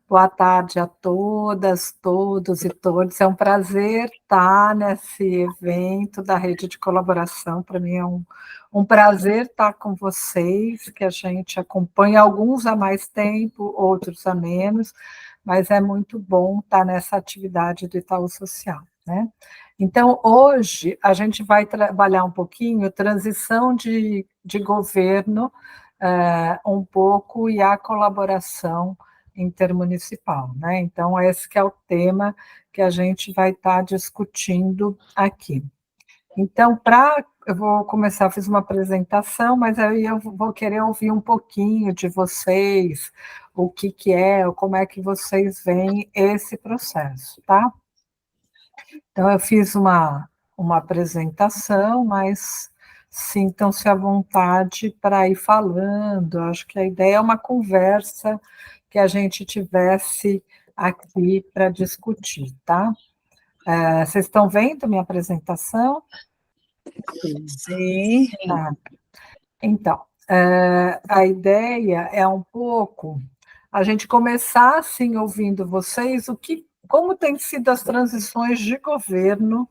Boa tarde a todas, todos e todos. É um prazer estar nesse evento da Rede de Colaboração. Para mim é um prazer estar com vocês, que a gente acompanha, alguns há mais tempo, outros há menos, mas é muito bom estar nessa atividade do Itaú Social, né? Então, hoje, a gente vai trabalhar um pouquinho transição de governo, um pouco, e a colaboração intermunicipal, né? Então, esse que é o tema que a gente vai estar discutindo aqui. Então, eu vou começar, fiz uma apresentação, mas aí eu vou querer ouvir um pouquinho de vocês, o que é, como é que vocês veem esse processo, tá? Então, eu fiz uma apresentação, mas sintam-se à vontade para ir falando. Acho que a ideia é uma conversa que a gente tivesse aqui para discutir, tá? Vocês estão vendo minha apresentação? Sim. Tá. Então, a ideia é um pouco a gente começar, assim, ouvindo vocês, como têm sido as transições de governo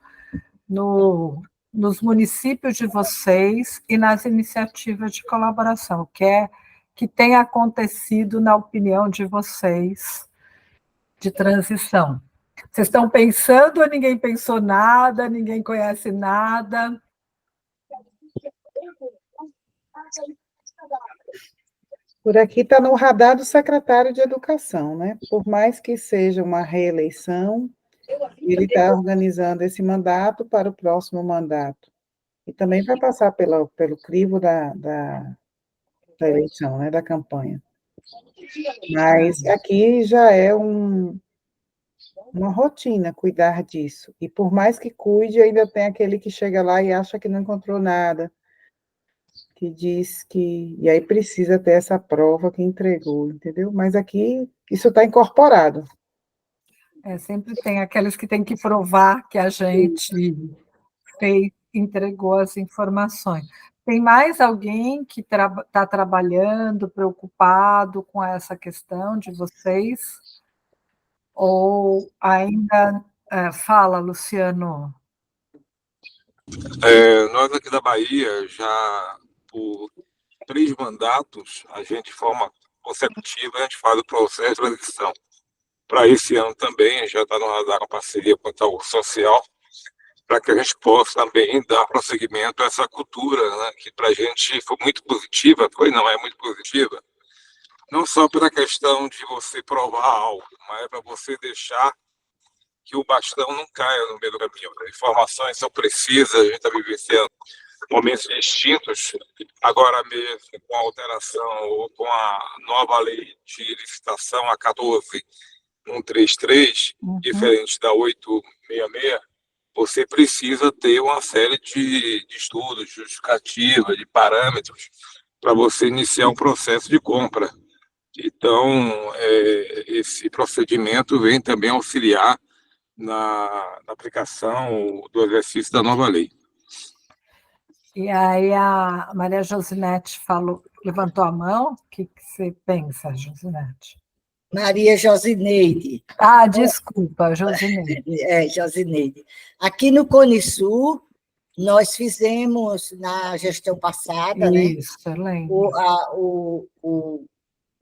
nos municípios de vocês e nas iniciativas de colaboração, que tem acontecido, na opinião de vocês, de transição. Vocês estão pensando ou ninguém pensou nada, ninguém conhece nada? Por aqui está no radar do secretário de Educação, né? Por mais que seja uma reeleição, ele está organizando esse mandato para o próximo mandato. E também vai passar pelo crivo da eleição, né? Da campanha. Mas aqui já é uma rotina cuidar disso. E por mais que cuide, ainda tem aquele que chega lá e acha que não encontrou nada, que diz que... E aí precisa ter essa prova que entregou, entendeu? Mas aqui isso está incorporado. Sempre tem aqueles que têm que provar que a gente entregou as informações. Tem mais alguém que está trabalhando, preocupado com essa questão de vocês? Ou ainda... Fala, Luciano. Nós aqui da Bahia, já por 3 mandatos, a gente, de forma consecutiva, a gente faz o processo de transição. Para esse ano também, já está no radar uma parceria com o Itaú Social, para que a gente possa também dar prosseguimento a essa cultura, né, que para a gente foi muito positiva, é muito positiva, não só pela questão de você provar algo, mas para você deixar que o bastão não caia no meio do caminho. As informações são precisas, a gente está vivenciando momentos distintos, agora mesmo com a alteração ou com a nova lei de licitação, a 14133, diferente da 866, você precisa ter uma série de estudos, justificativa, de parâmetros, para você iniciar um processo de compra. Então, esse procedimento vem também auxiliar na aplicação do exercício da nova lei. E aí a Maria Josinete levantou a mão. O que você pensa, Josinete? Maria Josineide. Desculpa, Josineide. Josineide. Aqui no Cone Sul, nós fizemos, na gestão passada, isso, eu lembro.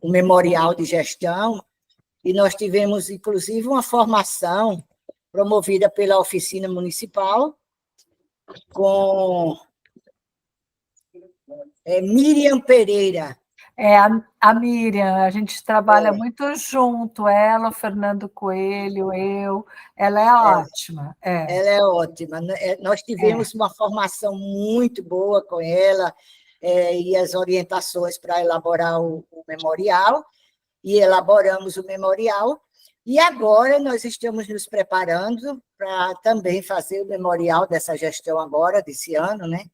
O memorial de gestão, e nós tivemos, inclusive, uma formação promovida pela Oficina Municipal, com Miriam Pereira. A Miriam, a gente trabalha muito junto, ela, o Fernando Coelho, eu, ela é ótima. Ela é ótima. Nós tivemos uma formação muito boa com ela, e as orientações para elaborar o memorial, e elaboramos o memorial, e agora nós estamos nos preparando para também fazer o memorial dessa gestão agora, desse ano, né?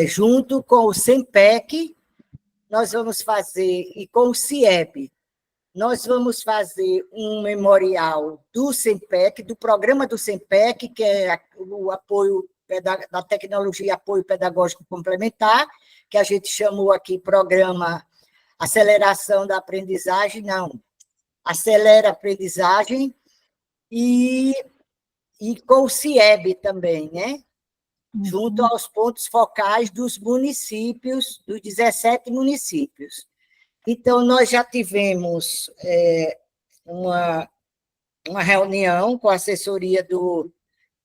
Junto com o SEMPEC, nós vamos fazer, e com o CIEB, nós vamos fazer um memorial do SEMPEC, do programa do SEMPEC, que é o apoio da tecnologia apoio pedagógico complementar, que a gente chamou aqui programa Aceleração da Aprendizagem, não, acelera a aprendizagem, e com o CIEB também, né? Junto aos pontos focais dos municípios, dos 17 municípios. Então, nós já tivemos uma reunião com a assessoria do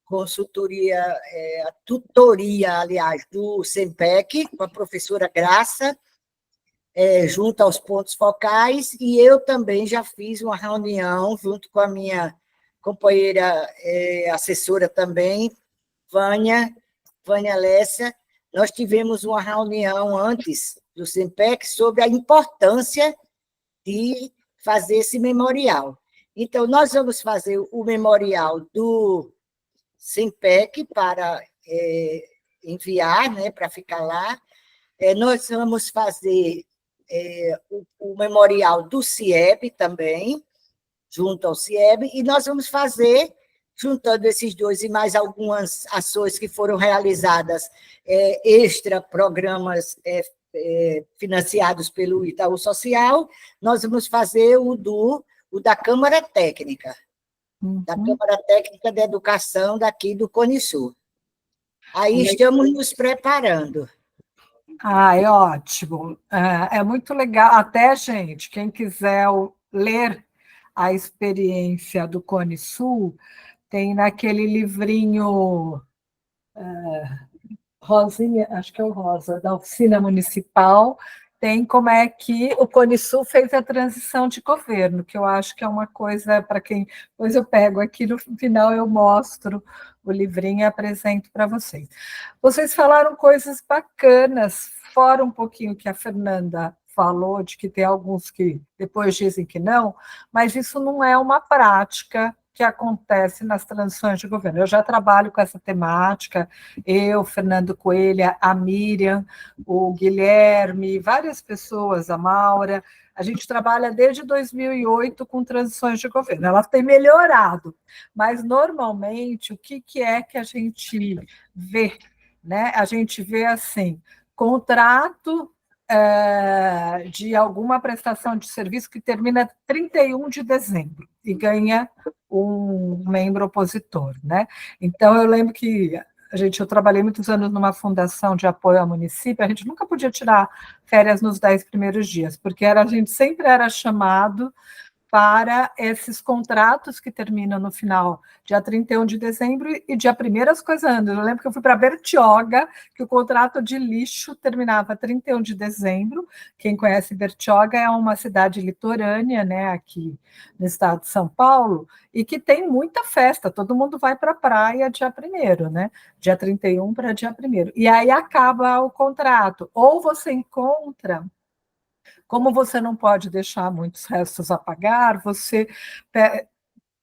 consultoria, a tutoria, aliás, do SEMPEC, com a professora Graça, junto aos pontos focais, e eu também já fiz uma reunião junto com a minha companheira assessora também, Vânia Lessa. Nós tivemos uma reunião antes do SEMPEC sobre a importância de fazer esse memorial. Então, nós vamos fazer o memorial do SEMPEC para enviar, né, para ficar lá. Nós vamos fazer o memorial do CIEB também, junto ao CIEB, e nós vamos fazer, juntando esses dois e mais algumas ações que foram realizadas, extra programas financiados pelo Itaú Social, nós vamos fazer o da Câmara Técnica, da Câmara Técnica de Educação daqui do Conisul. Aí estamos nos preparando. É ótimo. É muito legal. Até, gente, quem quiser ler a experiência do Cone Sul, tem naquele livrinho Rosinha, acho que é o Rosa, da Oficina Municipal, tem como é que o Cone Sul fez a transição de governo, que eu acho que é uma coisa para quem... Depois eu pego aqui, no final eu mostro o livrinho e apresento para vocês. Vocês falaram coisas bacanas, fora um pouquinho que a Fernanda falou, de que tem alguns que depois dizem que não, mas isso não é uma prática que acontece nas transições de governo. Eu já trabalho com essa temática, eu, Fernando Coelho, a Miriam, o Guilherme, várias pessoas, a Maura, a gente trabalha desde 2008 com transições de governo. Ela tem melhorado, mas normalmente o que é que a gente vê? Né? A gente vê assim, contrato de alguma prestação de serviço que termina 31 de dezembro e ganha um membro opositor, né? Então, eu lembro que eu trabalhei muitos anos numa fundação de apoio ao município, a gente nunca podia tirar férias nos 10 primeiros dias, porque a gente sempre era chamado para esses contratos que terminam no final, dia 31 de dezembro, e dia 1º as coisas andam. Eu lembro que eu fui para Bertioga, que o contrato de lixo terminava 31 de dezembro. Quem conhece Bertioga é uma cidade litorânea, né, aqui no estado de São Paulo, e que tem muita festa, todo mundo vai para a praia dia 1º, né, dia 31 para dia 1º. E aí acaba o contrato. Ou você encontra... Como você não pode deixar muitos restos a pagar, você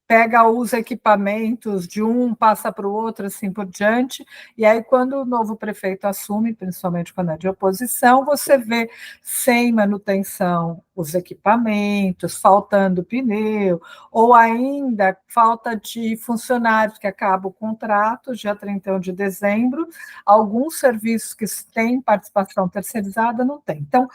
pega os equipamentos de um, passa para o outro, assim por diante, e aí quando o novo prefeito assume, principalmente quando é de oposição, você vê sem manutenção os equipamentos, faltando pneu, ou ainda falta de funcionários, que acaba o contrato, dia 31 de dezembro, alguns serviços que têm participação terceirizada não tem. Então,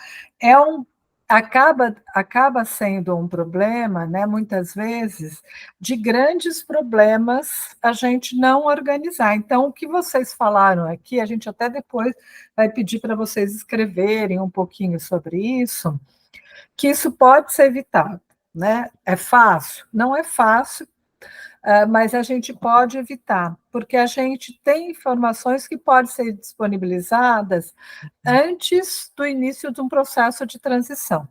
acaba sendo um problema, né, muitas vezes, de grandes problemas a gente não organizar. Então, o que vocês falaram aqui, a gente até depois vai pedir para vocês escreverem um pouquinho sobre isso, que isso pode ser evitado, né? É fácil? Não é fácil, mas a gente pode evitar, porque a gente tem informações que podem ser disponibilizadas antes do início de um processo de transição.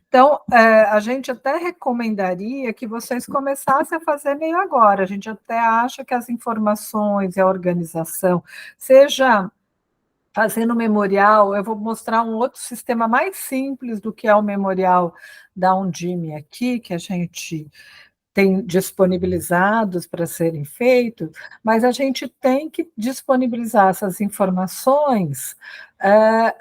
Então, a gente até recomendaria que vocês começassem a fazer meio agora. A gente até acha que as informações e a organização, seja fazendo memorial, eu vou mostrar um outro sistema mais simples do que é o memorial da Undime aqui, que a gente tem disponibilizados para serem feitos, mas a gente tem que disponibilizar essas informações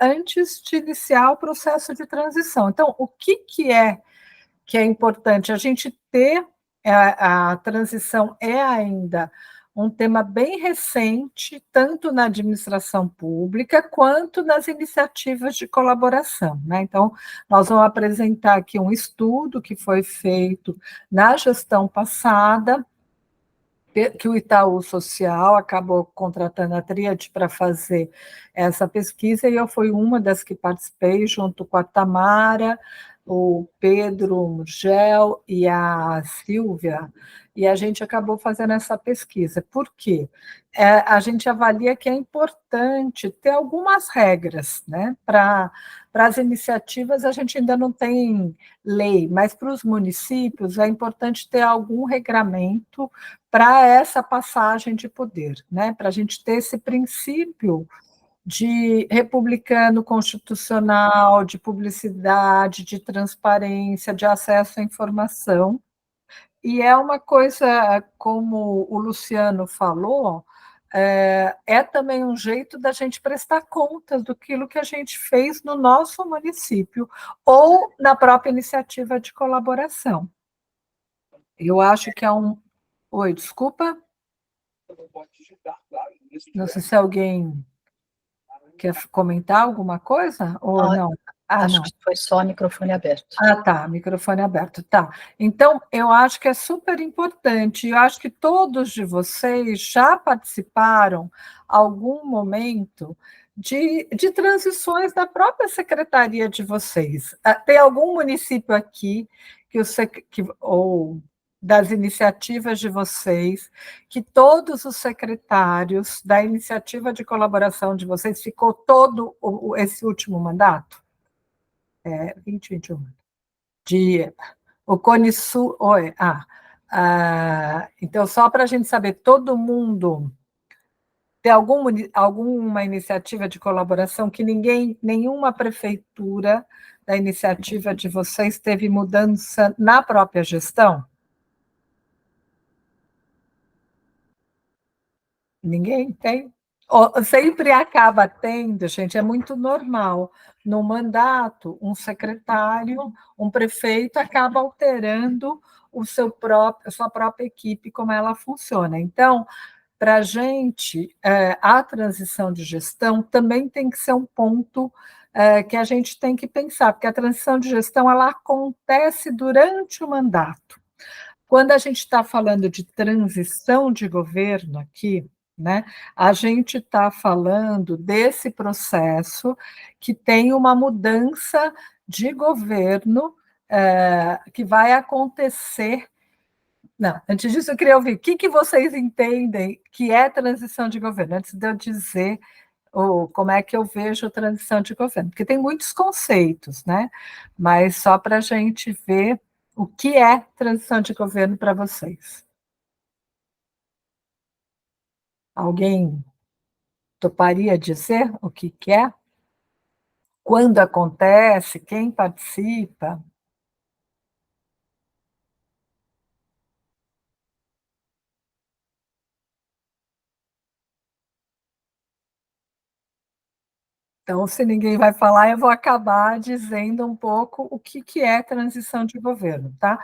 antes de iniciar o processo de transição. Então, o que é importante? A gente ter, a transição é ainda um tema bem recente, tanto na administração pública quanto nas iniciativas de colaboração, né? Então, nós vamos apresentar aqui um estudo que foi feito na gestão passada, que o Itaú Social acabou contratando a Tríade para fazer essa pesquisa, e eu fui uma das que participei, junto com a Tamara, o Pedro Murgel e a Silvia, e a gente acabou fazendo essa pesquisa. Por quê? A gente avalia que é importante ter algumas regras, né? Para as iniciativas, a gente ainda não tem lei, mas para os municípios é importante ter algum regramento para essa passagem de poder, né? Para a gente ter esse princípio de republicano constitucional, de publicidade, de transparência, de acesso à informação. E é uma coisa, como o Luciano falou, é também um jeito da gente prestar contas do que a gente fez no nosso município ou na própria iniciativa de colaboração. Eu acho que é um... Oi, desculpa? Não sei se alguém quer comentar alguma coisa ou não. Acho que foi só microfone aberto. Tá, microfone aberto, tá. Então, eu acho que é super importante, eu acho que todos de vocês já participaram, algum momento, de transições da própria secretaria de vocês. Tem algum município aqui ou das iniciativas de vocês, que todos os secretários da iniciativa de colaboração de vocês ficou todo esse último mandato? 2021. O Cone Sul. Então, só para a gente saber, todo mundo tem alguma iniciativa de colaboração que nenhuma prefeitura da iniciativa de vocês teve mudança na própria gestão? Ninguém tem? Sempre acaba tendo, gente, é muito normal. No mandato, um secretário, um prefeito acaba alterando a sua própria equipe, como ela funciona. Então, para a gente, a transição de gestão também tem que ser um ponto que a gente tem que pensar, porque a transição de gestão ela acontece durante o mandato. Quando a gente está falando de transição de governo aqui, né, a gente está falando desse processo que tem uma mudança de governo que vai acontecer. Não, antes disso, eu queria ouvir o que vocês entendem que é transição de governo, antes de eu dizer como é que eu vejo transição de governo, porque tem muitos conceitos, né? Mas só para a gente ver o que é transição de governo para vocês. Alguém toparia dizer o que é? Quando acontece? Quem participa? Então, se ninguém vai falar, eu vou acabar dizendo um pouco o que é transição de governo, tá?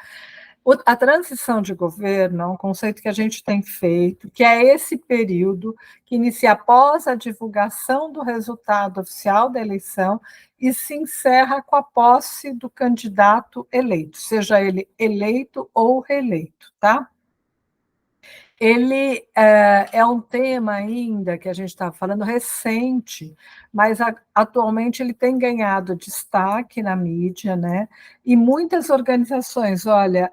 A transição de governo é um conceito que a gente tem feito, que é esse período que inicia após a divulgação do resultado oficial da eleição e se encerra com a posse do candidato eleito, seja ele eleito ou reeleito, tá? Ele é um tema ainda que a gente está falando recente, mas atualmente ele tem ganhado destaque na mídia, né? E muitas organizações, olha,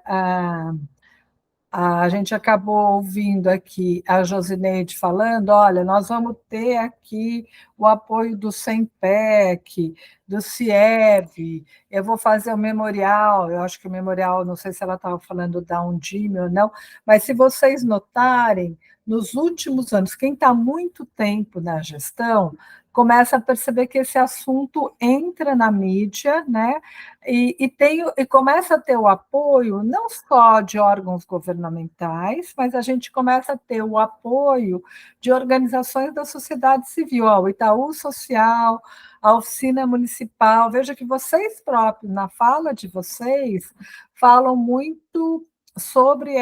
a gente acabou ouvindo aqui a Josineide falando, olha, nós vamos ter aqui o apoio do SEMPEC, do CIEV, eu vou fazer o memorial, eu acho que o memorial, não sei se ela estava falando da Undime ou não, mas se vocês notarem, nos últimos anos, quem está muito tempo na gestão, começa a perceber que esse assunto entra na mídia, né? E começa a ter o apoio não só de órgãos governamentais, mas a gente começa a ter o apoio de organizações da sociedade civil, o Itaú Social, a Oficina Municipal. Veja que vocês próprios, na fala de vocês, falam muito sobre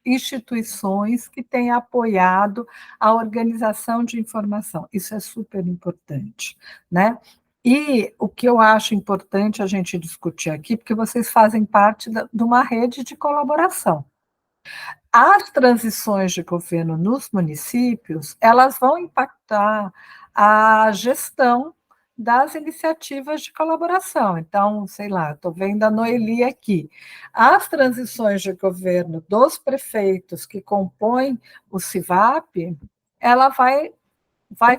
instituições que têm apoiado a organização de informação. Isso é super importante, né? E o que eu acho importante a gente discutir aqui, porque vocês fazem parte de uma rede de colaboração. As transições de governo nos municípios, elas vão impactar a gestão das iniciativas de colaboração. Então, sei lá, estou vendo a Noeli aqui. As transições de governo dos prefeitos que compõem o CIVAP, ela vai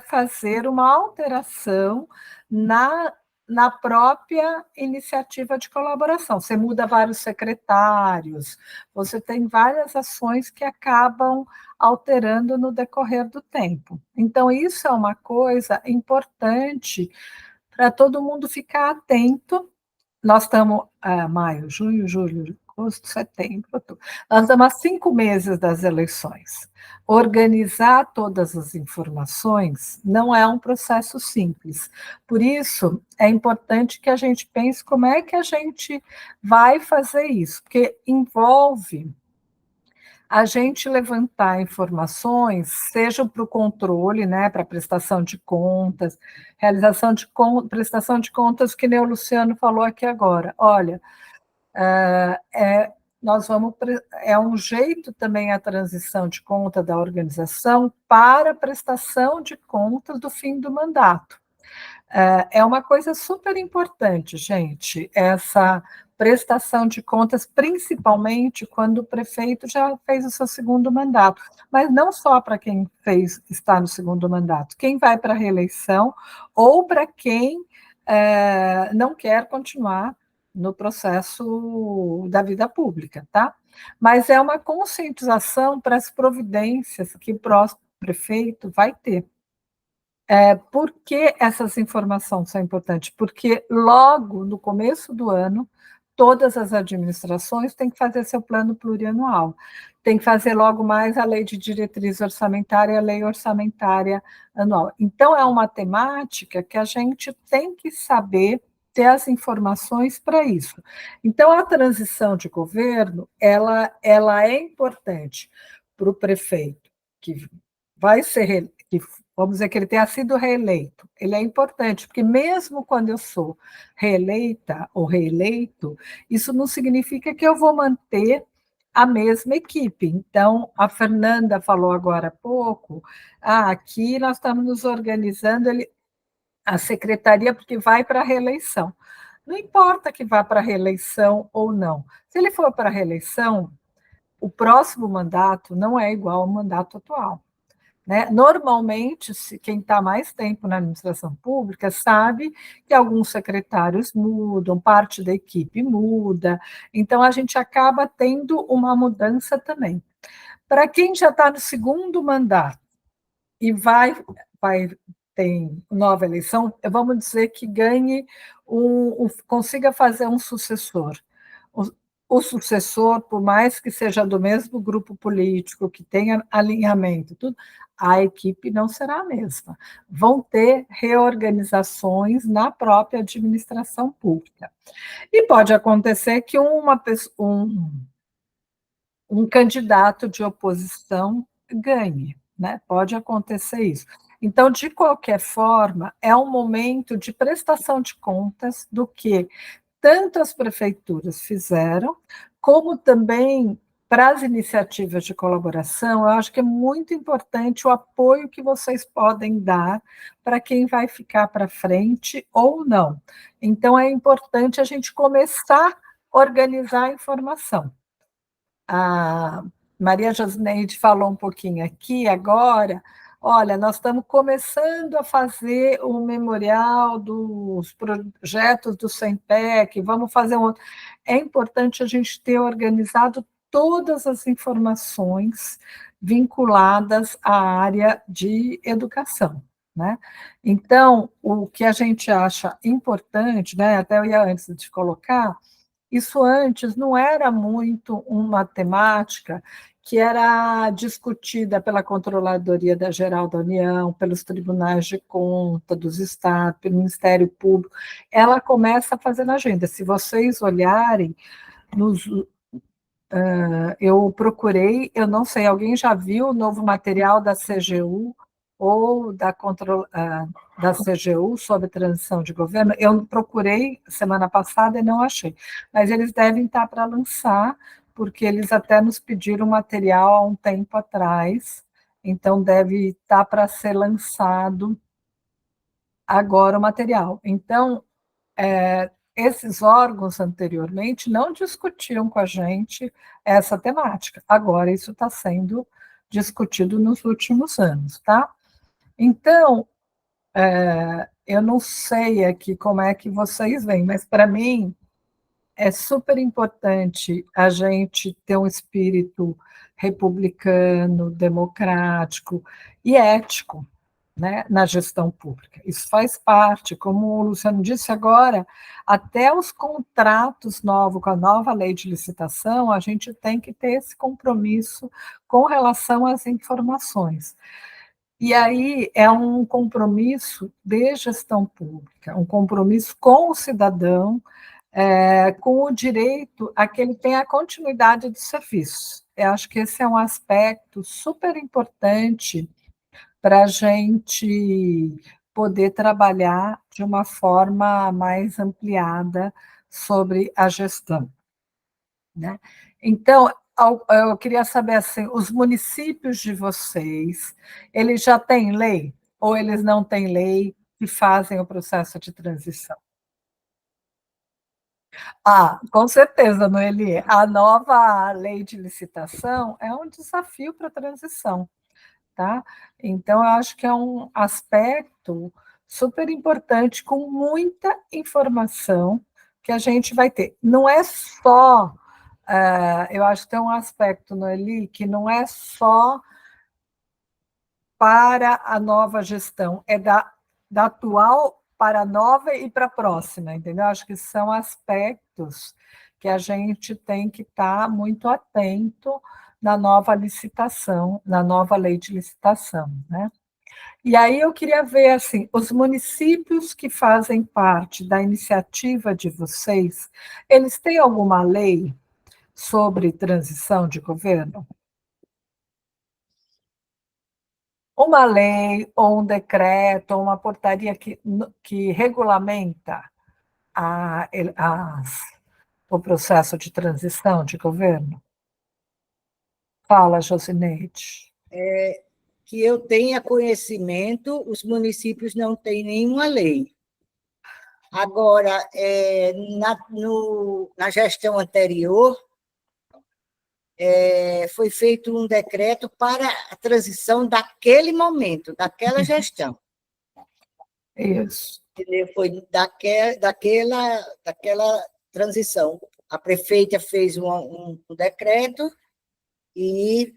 fazer uma alteração na própria iniciativa de colaboração. Você muda vários secretários, você tem várias ações que acabam alterando no decorrer do tempo. Então, isso é uma coisa importante para todo mundo ficar atento. Nós estamos maio, junho, julho, agosto, setembro, outubro. Nós estamos há 5 meses das eleições. Organizar todas as informações não é um processo simples. Por isso, é importante que a gente pense como é que a gente vai fazer isso, porque envolve a gente levantar informações, seja para o controle, né, para prestação de contas, realização de prestação de contas, que nem o Luciano falou aqui agora. Olha, nós vamos é um jeito também a transição de conta da organização para a prestação de contas do fim do mandato. É uma coisa super importante, gente, essa prestação de contas, principalmente quando o prefeito já fez o seu segundo mandato, mas não só para quem está no segundo mandato, quem vai para a reeleição ou para quem não quer continuar no processo da vida pública, tá? Mas é uma conscientização para as providências que o próximo prefeito vai ter. Por que essas informações são importantes? Porque logo no começo do ano, todas as administrações têm que fazer seu plano plurianual, tem que fazer logo mais a lei de diretriz orçamentária e a lei orçamentária anual. Então, é uma temática que a gente tem que saber ter as informações para isso. Então, a transição de governo, ela é importante para o prefeito, que vai ser, vamos dizer que ele tenha sido reeleito. Ele é importante, porque mesmo quando eu sou reeleita ou reeleito, isso não significa que eu vou manter a mesma equipe. Então, a Fernanda falou agora há pouco, aqui nós estamos nos organizando, a secretaria, porque vai para a reeleição. Não importa que vá para a reeleição ou não. Se ele for para a reeleição, o próximo mandato não é igual ao mandato atual. Né? Normalmente, quem está mais tempo na administração pública sabe que alguns secretários mudam, parte da equipe muda, então a gente acaba tendo uma mudança também. Para quem já está no segundo mandato e tem nova eleição, vamos dizer que ganhe consiga fazer um sucessor. O sucessor, por mais que seja do mesmo grupo político, que tenha alinhamento, tudo, a equipe não será a mesma. Vão ter reorganizações na própria administração pública. E pode acontecer que um candidato de oposição ganhe, né? Pode acontecer isso. Então, de qualquer forma, é um momento de prestação de contas do que tanto as prefeituras fizeram, como também para as iniciativas de colaboração. Eu acho que é muito importante o apoio que vocês podem dar para quem vai ficar para frente ou não. Então, é importante a gente começar a organizar a informação. A Maria Josineide falou um pouquinho aqui agora. Olha, nós estamos começando a fazer o memorial dos projetos do SEMPEC, vamos fazer um outro. É importante a gente ter organizado todas as informações vinculadas à área de educação, né? Então, o que a gente acha importante, né, até eu ia antes de colocar, isso antes não era muito uma temática que era discutida pela Controladoria Geral da União, pelos tribunais de conta dos estados, pelo Ministério Público. Ela começa a fazer na agenda. Se vocês olharem eu procurei, eu não sei, alguém já viu o novo material da CGU ou da CGU sobre transição de governo? Eu procurei semana passada e não achei, mas eles devem estar para lançar, porque eles até nos pediram material há um tempo atrás, então deve estar para ser lançado agora o material. Então, esses órgãos anteriormente não discutiam com a gente essa temática. Agora isso está sendo discutido nos últimos anos, tá? Então, eu não sei aqui como é que vocês veem, mas para mim é super importante a gente ter um espírito republicano, democrático e ético, né, na gestão pública. Isso faz parte, como o Luciano disse agora, até os contratos novos, com a nova lei de licitação, a gente tem que ter esse compromisso com relação às informações. E aí é um compromisso de gestão pública, um compromisso com o cidadão, com o direito a que ele tenha a continuidade do serviço. Eu acho que esse é um aspecto super importante para a gente poder trabalhar de uma forma mais ampliada sobre a gestão, né? Então, eu queria saber assim, os municípios de vocês, eles já têm lei ou eles não têm lei que fazem o processo de transição? Com certeza, Noeli. A nova lei de licitação é um desafio para a transição, tá? Então, eu acho que é um aspecto super importante, com muita informação que a gente vai ter. Não é só, eu acho que tem um aspecto, Noeli, que não é só para a nova gestão, é da atual para a nova e para a próxima, entendeu? Acho que são aspectos que a gente tem que estar muito atento na nova licitação, na nova lei de licitação, né? E aí eu queria ver, assim, os municípios que fazem parte da iniciativa de vocês, eles têm alguma lei sobre transição de governo? Uma lei, ou um decreto, ou uma portaria que regulamenta o processo de transição de governo? Fala, Josineide. Que eu tenha conhecimento, os municípios não têm nenhuma lei. Agora, na gestão anterior, foi feito um decreto para a transição daquele momento, daquela gestão. Isso. Entendeu? Foi daquela transição. A prefeita fez um decreto e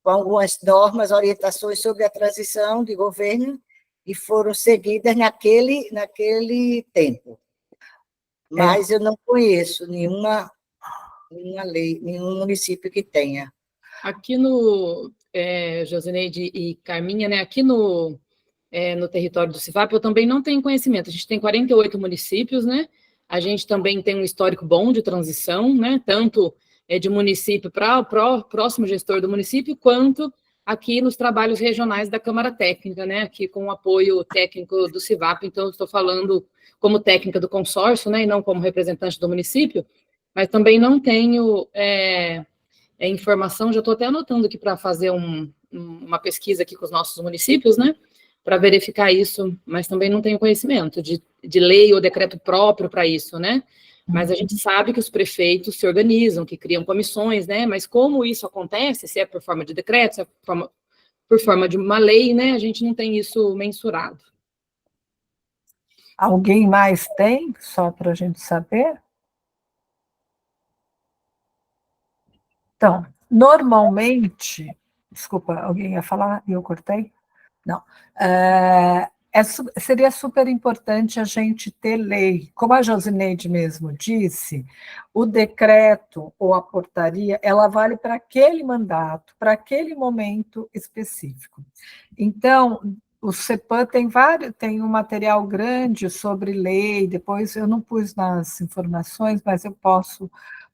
com algumas normas, orientações sobre a transição de governo, e foram seguidas naquele tempo. Mas eu não conheço nenhuma lei, nenhum município que tenha. Aqui Josineide e Carminha, né, aqui no território do CIVAP, eu também não tenho conhecimento. A gente tem 48 municípios, né? A gente também tem um histórico bom de transição, né? Tanto de município para o próximo gestor do município, quanto aqui nos trabalhos regionais da Câmara Técnica, né? Aqui com o apoio técnico do CIVAP. Então, eu estou falando como técnica do consórcio, né? E não como representante do município, mas também não tenho informação. Já estou até anotando aqui para fazer uma pesquisa aqui com os nossos municípios, né? Para verificar isso, mas também não tenho conhecimento de lei ou decreto próprio para isso, né? Mas a gente sabe que os prefeitos se organizam, que criam comissões, né? Mas como isso acontece, se é por forma de decreto, se é por forma de uma lei, né? A gente não tem isso mensurado. Alguém mais tem, só para a gente saber? Então, normalmente, desculpa, alguém ia falar e eu cortei? Não. Seria super importante a gente ter lei. Como a Josineide mesmo disse, o decreto ou a portaria, ela vale para aquele mandato, para aquele momento específico. Então, o CEPAM tem um material grande sobre lei, depois eu não pus nas informações, mas eu posso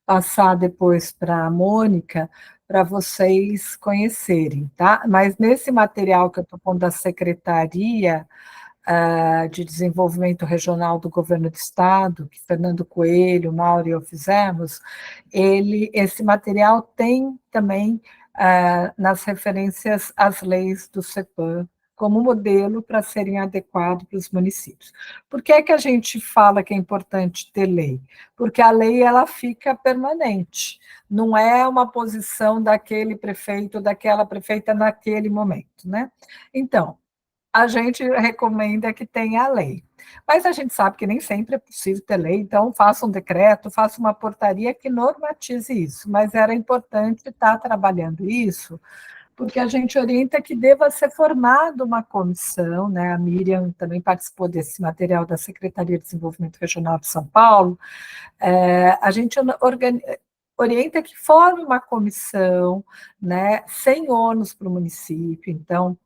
passar depois para a Mônica, para vocês conhecerem, tá? Mas nesse material que eu estou pondo da Secretaria de Desenvolvimento Regional do Governo do Estado, que Fernando Coelho, Mauro e eu fizemos, esse material tem também nas referências às leis do CEPAM, como modelo para serem adequados para os municípios. Por que é que a gente fala que é importante ter lei? Porque a lei ela fica permanente, não é uma posição daquele prefeito, daquela prefeita naquele momento, né? Então, a gente recomenda que tenha a lei. Mas a gente sabe que nem sempre é possível ter lei, então faça um decreto, faça uma portaria que normatize isso. Mas era importante estar trabalhando isso, porque a gente orienta que deva ser formada uma comissão, né? A Miriam também participou desse material da Secretaria de Desenvolvimento Regional de São Paulo. A gente orienta que forme uma comissão, né? Sem ônus para o município. Então,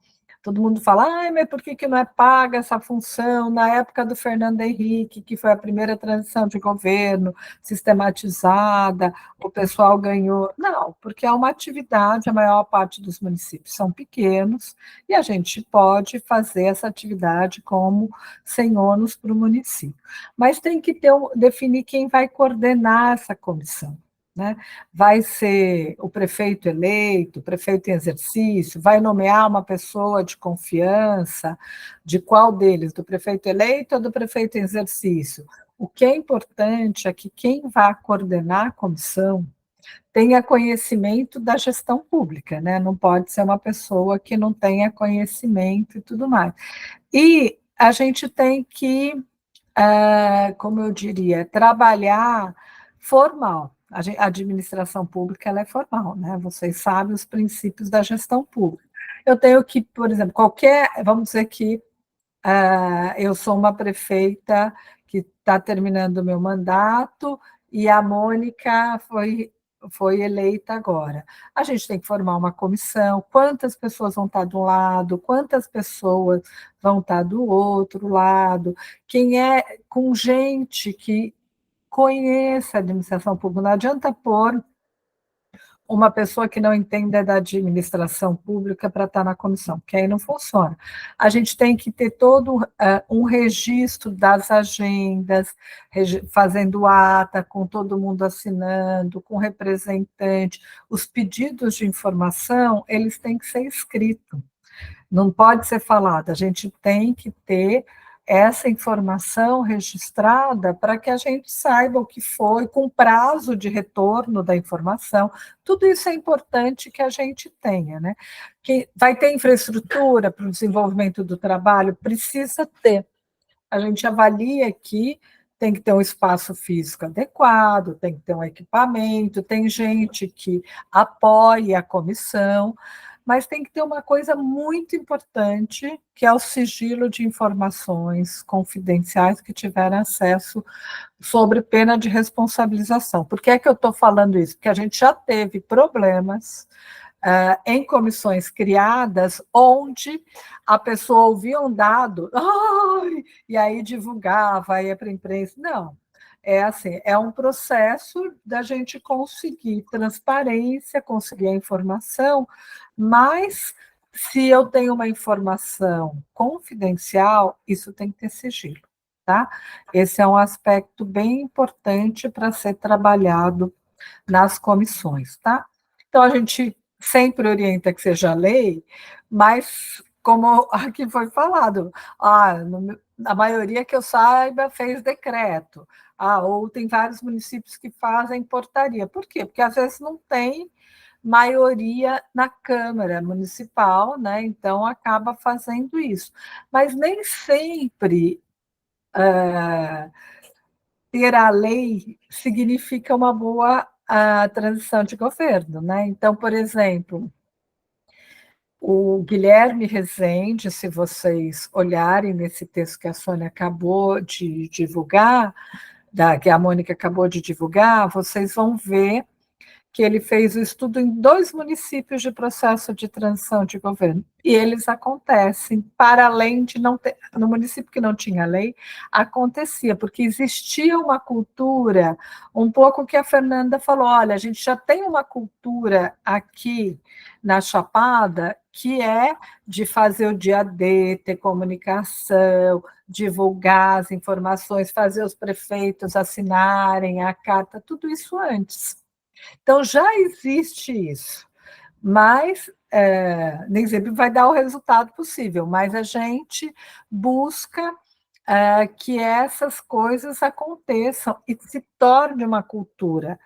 todo mundo fala, mas por que não é paga essa função? Na época do Fernando Henrique, que foi a primeira transição de governo, sistematizada, o pessoal ganhou. Não, porque é uma atividade, a maior parte dos municípios são pequenos, e a gente pode fazer essa atividade como sem ônus para o município. Mas tem que definir quem vai coordenar essa comissão. Né? Vai ser o prefeito eleito, o prefeito em exercício, vai nomear uma pessoa de confiança, de qual deles? Do prefeito eleito ou do prefeito em exercício? O que é importante é que quem vai coordenar a comissão tenha conhecimento da gestão pública, né? Não pode ser uma pessoa que não tenha conhecimento e tudo mais. E a gente tem que, como eu diria, trabalhar formal. A administração pública ela é formal, né? Vocês sabem os princípios da gestão pública. Eu tenho que, por exemplo, vamos dizer que eu sou uma prefeita que está terminando o meu mandato e a Mônica foi eleita agora. A gente tem que formar uma comissão, quantas pessoas vão estar de um lado, quantas pessoas vão estar do outro lado, quem é com gente que conheça a administração pública. Não adianta pôr uma pessoa que não entenda da administração pública para estar na comissão, porque aí não funciona. A gente tem que ter todo um registro das agendas, fazendo ata, com todo mundo assinando, com representante. Os pedidos de informação, eles têm que ser escritos. Não pode ser falado, a gente tem que ter essa informação registrada para que a gente saiba o que foi, com prazo de retorno da informação. Tudo isso é importante que a gente tenha, né? Que vai ter infraestrutura para o desenvolvimento do trabalho? Precisa ter. A gente avalia que tem que ter um espaço físico adequado, tem que ter um equipamento, tem gente que apoia a comissão, mas tem que ter uma coisa muito importante, que é o sigilo de informações confidenciais que tiveram acesso sobre pena de responsabilização. Por que é que eu estou falando isso? Porque a gente já teve problemas em comissões criadas onde a pessoa ouvia um dado e aí divulgava, ia para a imprensa. Não. É assim, é um processo da gente conseguir transparência, conseguir a informação, mas se eu tenho uma informação confidencial, isso tem que ter sigilo, tá? Esse é um aspecto bem importante para ser trabalhado nas comissões, tá? Então, a gente sempre orienta que seja lei, mas, como aqui foi falado, a maioria que eu saiba fez decreto, ou tem vários municípios que fazem portaria. Por quê? Porque às vezes não tem maioria na Câmara Municipal, né? Então acaba fazendo isso. Mas nem sempre ter a lei significa uma boa transição de governo, né? Então, por exemplo, o Guilherme Rezende, se vocês olharem nesse texto que a Sônia acabou de divulgar, que a Mônica acabou de divulgar, vocês vão ver que ele fez o estudo em 2 municípios de processo de transição de governo, e eles acontecem, para além de não ter, no município que não tinha lei, acontecia, porque existia uma cultura, um pouco que a Fernanda falou, olha, a gente já tem uma cultura aqui na Chapada, que é de fazer o dia D, ter comunicação, divulgar as informações, fazer os prefeitos assinarem a carta, tudo isso antes. Então, já existe isso, mas nem sempre vai dar o resultado possível, mas a gente busca que essas coisas aconteçam e se torne uma cultura.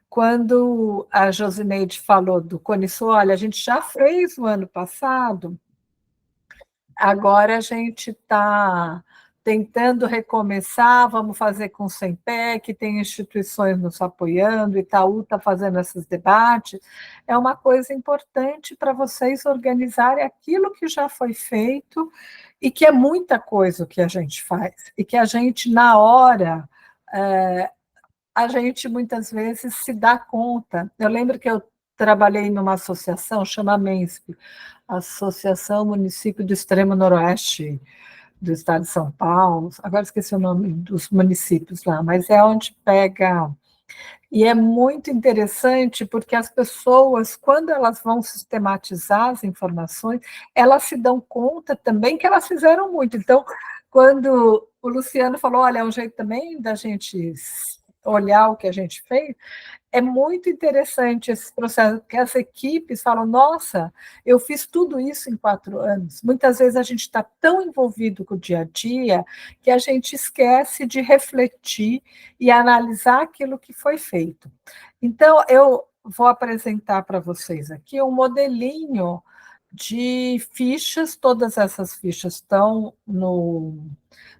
Quando a Josineide falou do CONISU, olha, a gente já fez no ano passado, agora a gente está tentando recomeçar, vamos fazer com o SEMPEC, tem instituições nos apoiando, Itaú está fazendo esses debates, é uma coisa importante para vocês organizarem aquilo que já foi feito e que é muita coisa o que a gente faz, e que a gente, na hora, a gente muitas vezes se dá conta. Eu lembro que eu trabalhei numa associação, chama MENSP, Associação Município do Extremo Noroeste do Estado de São Paulo, agora esqueci o nome dos municípios lá, mas é onde pega... E é muito interessante porque as pessoas, quando elas vão sistematizar as informações, elas se dão conta também que elas fizeram muito. Então, quando o Luciano falou, olha, é um jeito também da gente olhar o que a gente fez, é muito interessante esse processo, porque as equipes falam, nossa, eu fiz tudo isso em 4 anos. Muitas vezes a gente está tão envolvido com o dia a dia que a gente esquece de refletir e analisar aquilo que foi feito. Então, eu vou apresentar para vocês aqui um modelinho de fichas, todas essas fichas estão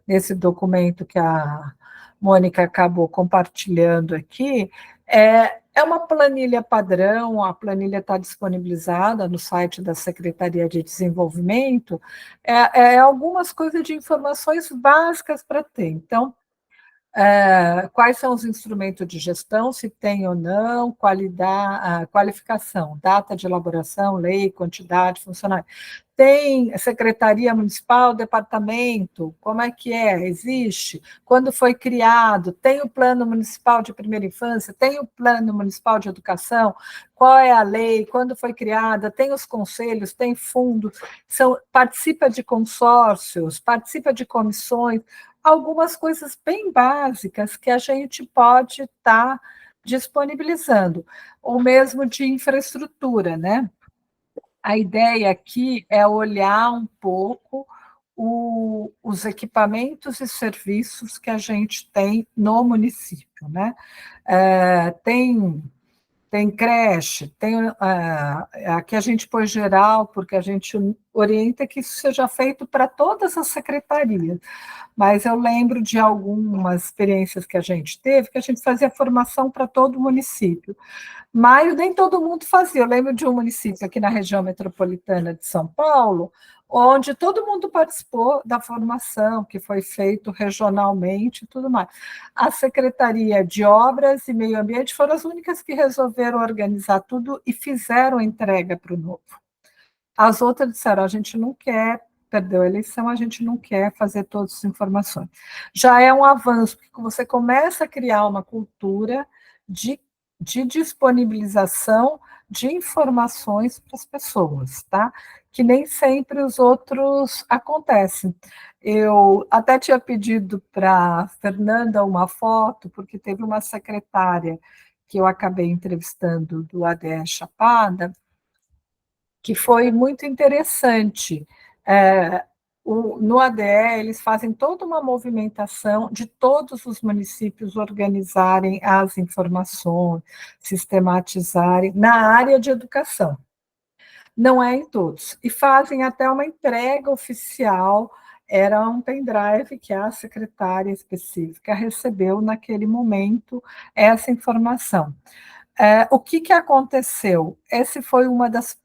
nesse documento que a Mônica acabou compartilhando aqui, é uma planilha padrão, a planilha está disponibilizada no site da Secretaria de Desenvolvimento, algumas coisas de informações básicas para ter. Então, quais são os instrumentos de gestão, se tem ou não, qualificação, data de elaboração, lei, quantidade, funcionário. Tem secretaria municipal, departamento, como é que é? Existe? Quando foi criado? Tem o plano municipal de primeira infância? Tem o plano municipal de educação? Qual é a lei? Quando foi criada? Tem os conselhos? Tem fundos? Participa de consórcios? Participa de comissões? Algumas coisas bem básicas que a gente pode estar disponibilizando, ou mesmo de infraestrutura, né? A ideia aqui é olhar um pouco os equipamentos e serviços que a gente tem no município, né? Tem creche, aqui a gente põe geral, porque a gente orienta que isso seja feito para todas as secretarias, mas eu lembro de algumas experiências que a gente teve, que a gente fazia formação para todo o município, mas nem todo mundo fazia. Eu lembro de um município aqui na região metropolitana de São Paulo, onde todo mundo participou da formação que foi feito regionalmente e tudo mais. A Secretaria de Obras e Meio Ambiente foram as únicas que resolveram organizar tudo e fizeram a entrega para o novo. As outras disseram, a gente não quer, perdeu a eleição, a gente não quer fazer todas as informações. Já é um avanço, porque você começa a criar uma cultura de disponibilização de informações para as pessoas, tá? Que nem sempre os outros acontecem. Eu até tinha pedido para a Fernanda uma foto, porque teve uma secretária que eu acabei entrevistando do ADE Chapada, que foi muito interessante. No ADE, eles fazem toda uma movimentação de todos os municípios organizarem as informações, sistematizarem na área de educação. Não é em todos. E fazem até uma entrega oficial, era um pendrive que a secretária específica recebeu naquele momento essa informação. O que aconteceu? Esse foi uma das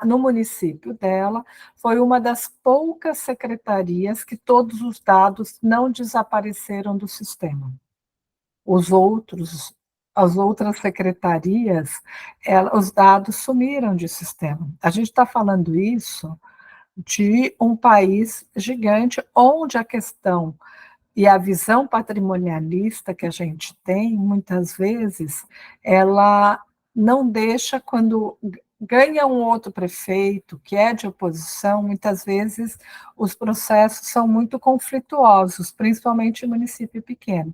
no município dela, foi uma das poucas secretarias que todos os dados não desapareceram do sistema. Os outros as outras secretarias, os dados sumiram de sistema. A gente está falando isso de um país gigante, onde a questão e a visão patrimonialista que a gente tem, muitas vezes, ela não deixa, quando ganha um outro prefeito que é de oposição, muitas vezes os processos são muito conflituosos, principalmente em município pequeno.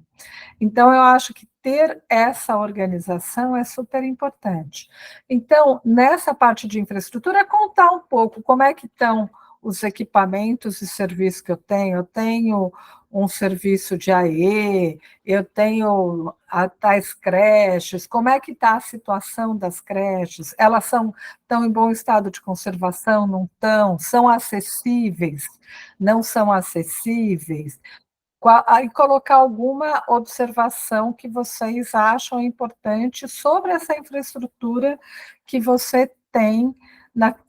Então, eu acho que ter essa organização é super importante. Então, nessa parte de infraestrutura, contar um pouco como é que estão os equipamentos e serviços que eu tenho. Eu tenho um serviço de AE, eu tenho tais creches, como é que está a situação das creches? Elas estão em bom estado de conservação? Não estão? São acessíveis? Não são acessíveis? E colocar alguma observação que vocês acham importante sobre essa infraestrutura que você tem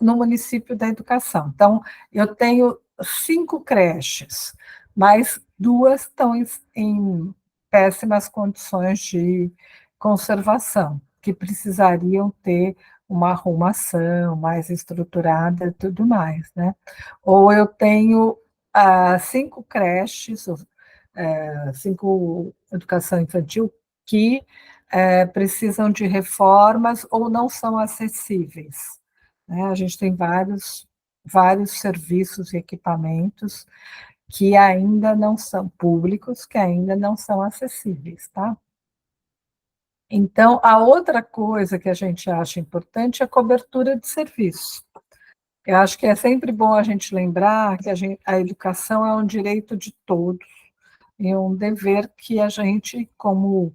no município da educação. Então, eu tenho 5 creches, mas 2 estão em péssimas condições de conservação, que precisariam ter uma arrumação mais estruturada e tudo mais, né? Ou eu tenho 5 creches, 5 educação infantil, que precisam de reformas ou não são acessíveis, né? A gente tem vários serviços e equipamentos que ainda não são públicos, que ainda não são acessíveis, tá? Então, a outra coisa que a gente acha importante é a cobertura de serviço. Eu acho que é sempre bom a gente lembrar que a educação é um direito de todos, e um dever que a gente, como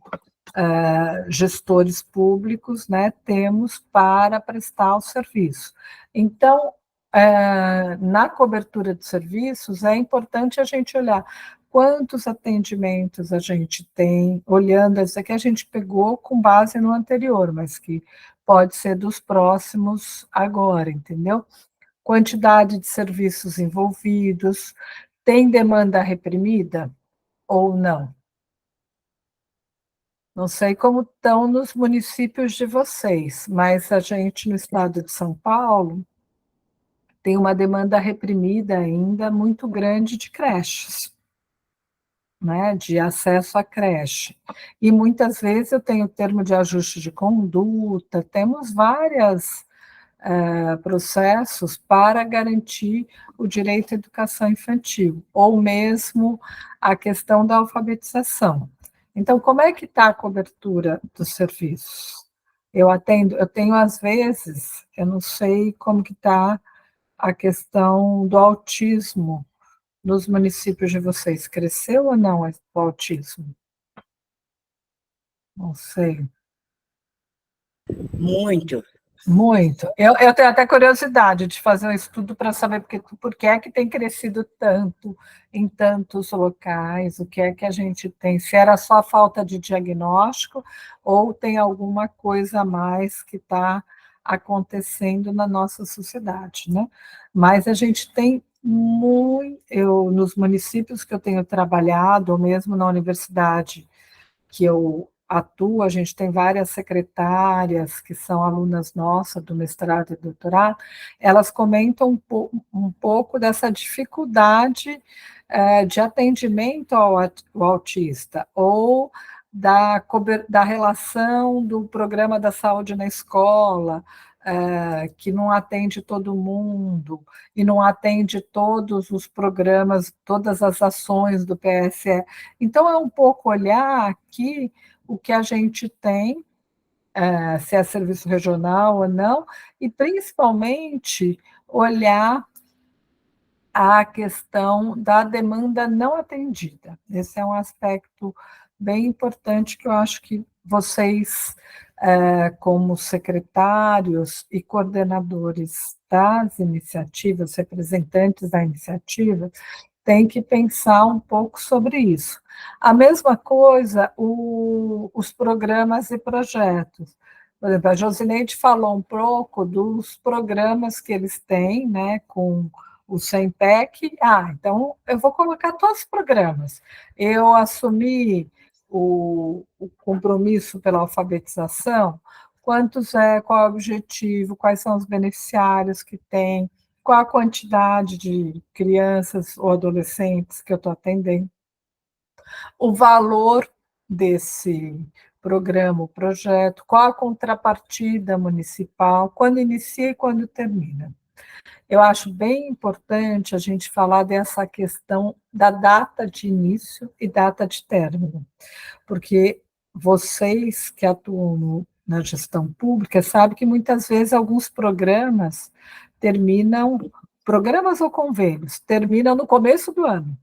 gestores públicos, né, temos para prestar o serviço. Então, na cobertura de serviços, é importante a gente olhar quantos atendimentos a gente tem, olhando, isso aqui a gente pegou com base no anterior, mas que pode ser dos próximos agora, entendeu? Quantidade de serviços envolvidos, tem demanda reprimida ou não? Não sei como estão nos municípios de vocês, mas a gente no estado de São Paulo tem uma demanda reprimida ainda muito grande de creches, né, de acesso à creche. E muitas vezes eu tenho termo de ajuste de conduta, temos vários processos para garantir o direito à educação infantil, ou mesmo a questão da alfabetização. Então, como é que está a cobertura dos serviços? Eu tenho às vezes, eu não sei como que está a questão do autismo nos municípios de vocês. Cresceu ou não o autismo? Não sei. Muito. Muito. Eu tenho até curiosidade de fazer um estudo para saber por que é que tem crescido tanto em tantos locais, o que é que a gente tem, se era só falta de diagnóstico ou tem alguma coisa a mais que está acontecendo na nossa sociedade, né? Mas a gente tem nos municípios que eu tenho trabalhado, ou mesmo na universidade que eu atuo, a gente tem várias secretárias que são alunas nossas do mestrado e doutorado, elas comentam um pouco dessa dificuldade de atendimento ao autista, ou da relação do programa da saúde na escola, que não atende todo mundo, e não atende todos os programas, todas as ações do PSE. Então, é um pouco olhar aqui o que a gente tem, se é serviço regional ou não, e principalmente olhar a questão da demanda não atendida. Esse é um aspecto bem importante que eu acho que vocês, como secretários e coordenadores das iniciativas, representantes da iniciativa, tem que pensar um pouco sobre isso. A mesma coisa, os programas e projetos. Por exemplo, a Josineide falou um pouco dos programas que eles têm, né, com o SEMPEC. Então eu vou colocar todos os programas. Eu assumi o compromisso pela alfabetização, qual é o objetivo, quais são os beneficiários que tem, qual a quantidade de crianças ou adolescentes que eu estou atendendo, o valor desse programa, o projeto, qual a contrapartida municipal, quando inicia e quando termina. Eu acho bem importante a gente falar dessa questão da data de início e data de término, porque vocês que atuam na gestão pública sabem que muitas vezes alguns programas programas ou convênios, terminam no começo do ano.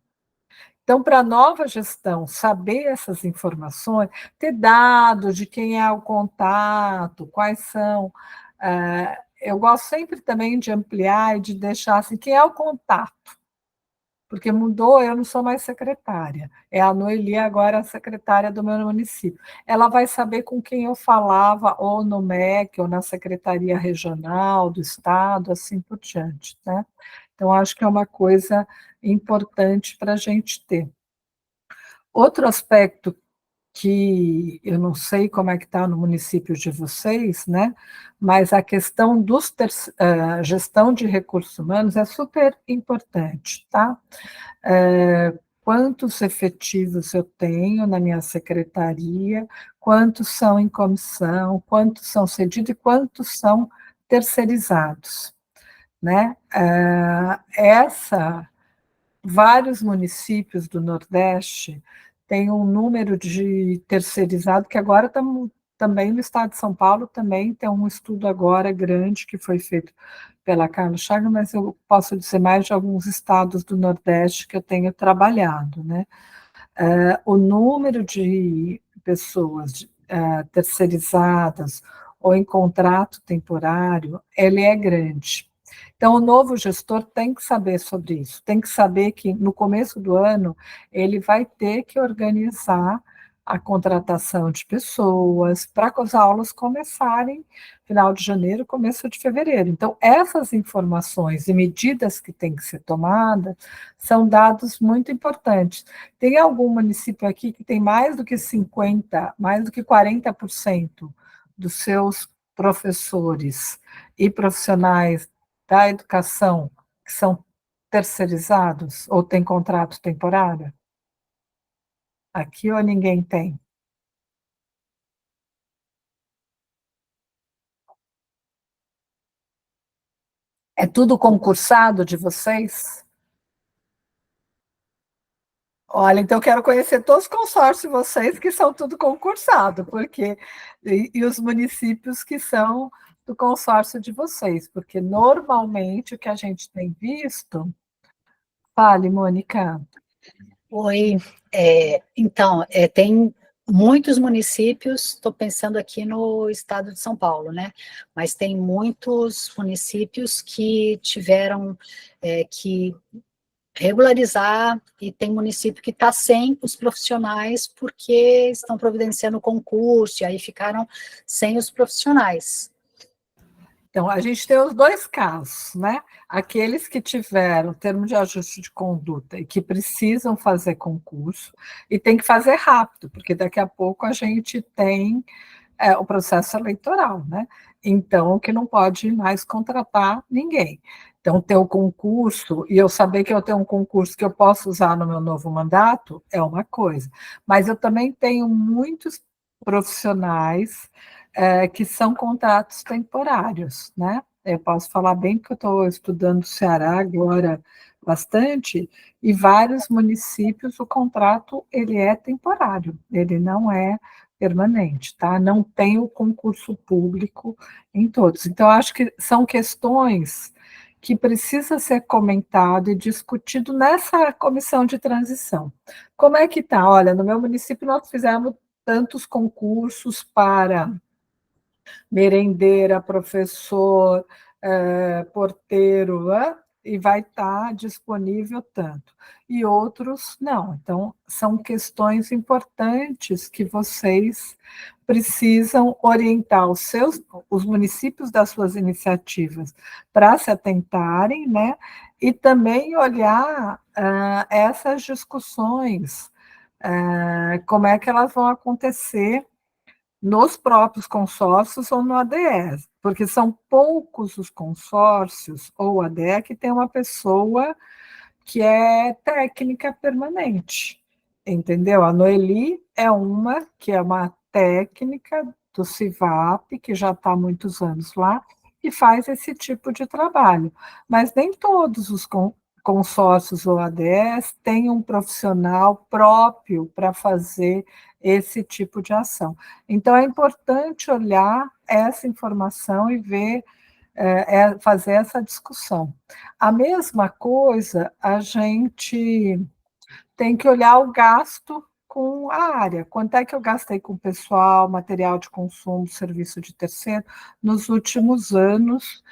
Então, para a nova gestão saber essas informações, ter dados de quem é o contato, quais são. Eu gosto sempre também de ampliar e de deixar assim, quem é o contato, porque mudou, eu não sou mais secretária, é a Noeli agora a secretária do meu município. Ela vai saber com quem eu falava, ou no MEC, ou na Secretaria Regional do Estado, assim por diante, né? Então, acho que é uma coisa importante para a gente ter. Outro aspecto que eu não sei como é que está no município de vocês, né? Mas a questão gestão de recursos humanos é super importante, tá? Quantos efetivos eu tenho na minha secretaria, quantos são em comissão, quantos são cedidos e quantos são terceirizados, né? Vários municípios do Nordeste têm um número de terceirizado, que agora também no estado de São Paulo também tem um estudo agora grande que foi feito pela Carla Chagas, mas eu posso dizer mais de alguns estados do Nordeste que eu tenho trabalhado, né? O número de pessoas terceirizadas ou em contrato temporário, ele é grande. Então, o novo gestor tem que saber sobre isso, tem que saber que no começo do ano ele vai ter que organizar a contratação de pessoas para que as aulas começarem final de janeiro, começo de fevereiro. Então, essas informações e medidas que têm que ser tomadas são dados muito importantes. Tem algum município aqui que tem mais do que 50%, mais do que 40% dos seus professores e profissionais da educação que são terceirizados ou têm contrato temporário? Aqui ou ninguém tem? É tudo concursado de vocês? Olha, então eu quero conhecer todos os consórcios de vocês que são tudo concursado, porque e os municípios que são do consórcio de vocês, porque normalmente o que a gente tem visto. Fale, Mônica. Oi, então, tem muitos municípios, estou pensando aqui no estado de São Paulo, né? Mas tem muitos municípios que tiveram que regularizar, e tem município que está sem os profissionais porque estão providenciando concurso, e aí ficaram sem os profissionais. Então, a gente tem os dois casos, né? Aqueles que tiveram termo de ajuste de conduta e que precisam fazer concurso, e tem que fazer rápido, porque daqui a pouco a gente tem o processo eleitoral, né? Então, que não pode mais contratar ninguém. Então, ter o concurso, e eu saber que eu tenho um concurso que eu posso usar no meu novo mandato, é uma coisa. Mas eu também tenho muitos profissionais que são contratos temporários, né? Eu posso falar bem que eu estou estudando o Ceará agora bastante, e vários municípios o contrato ele é temporário, ele não é permanente, tá? Não tem o concurso público em todos. Então, acho que são questões que precisa ser comentado e discutido nessa comissão de transição. Como é que está? Olha, no meu município nós fizemos tantos concursos para merendeira, professor, porteiro, e vai estar disponível tanto. E outros não. Então, são questões importantes que vocês precisam orientar os municípios das suas iniciativas para se atentarem, né? E também olhar essas discussões como é que elas vão acontecer nos próprios consórcios ou no ADE, porque são poucos os consórcios ou ADE que tem uma pessoa que é técnica permanente, entendeu? A Noeli é uma que é uma técnica do CIVAP, que já está há muitos anos lá, e faz esse tipo de trabalho, mas nem todos os consórcios ou ADEs têm um profissional próprio para fazer esse tipo de ação. Então, é importante olhar essa informação e ver, fazer essa discussão. A mesma coisa, a gente tem que olhar o gasto com a área. Quanto é que eu gastei com pessoal, material de consumo, serviço de terceiro, nos últimos anos,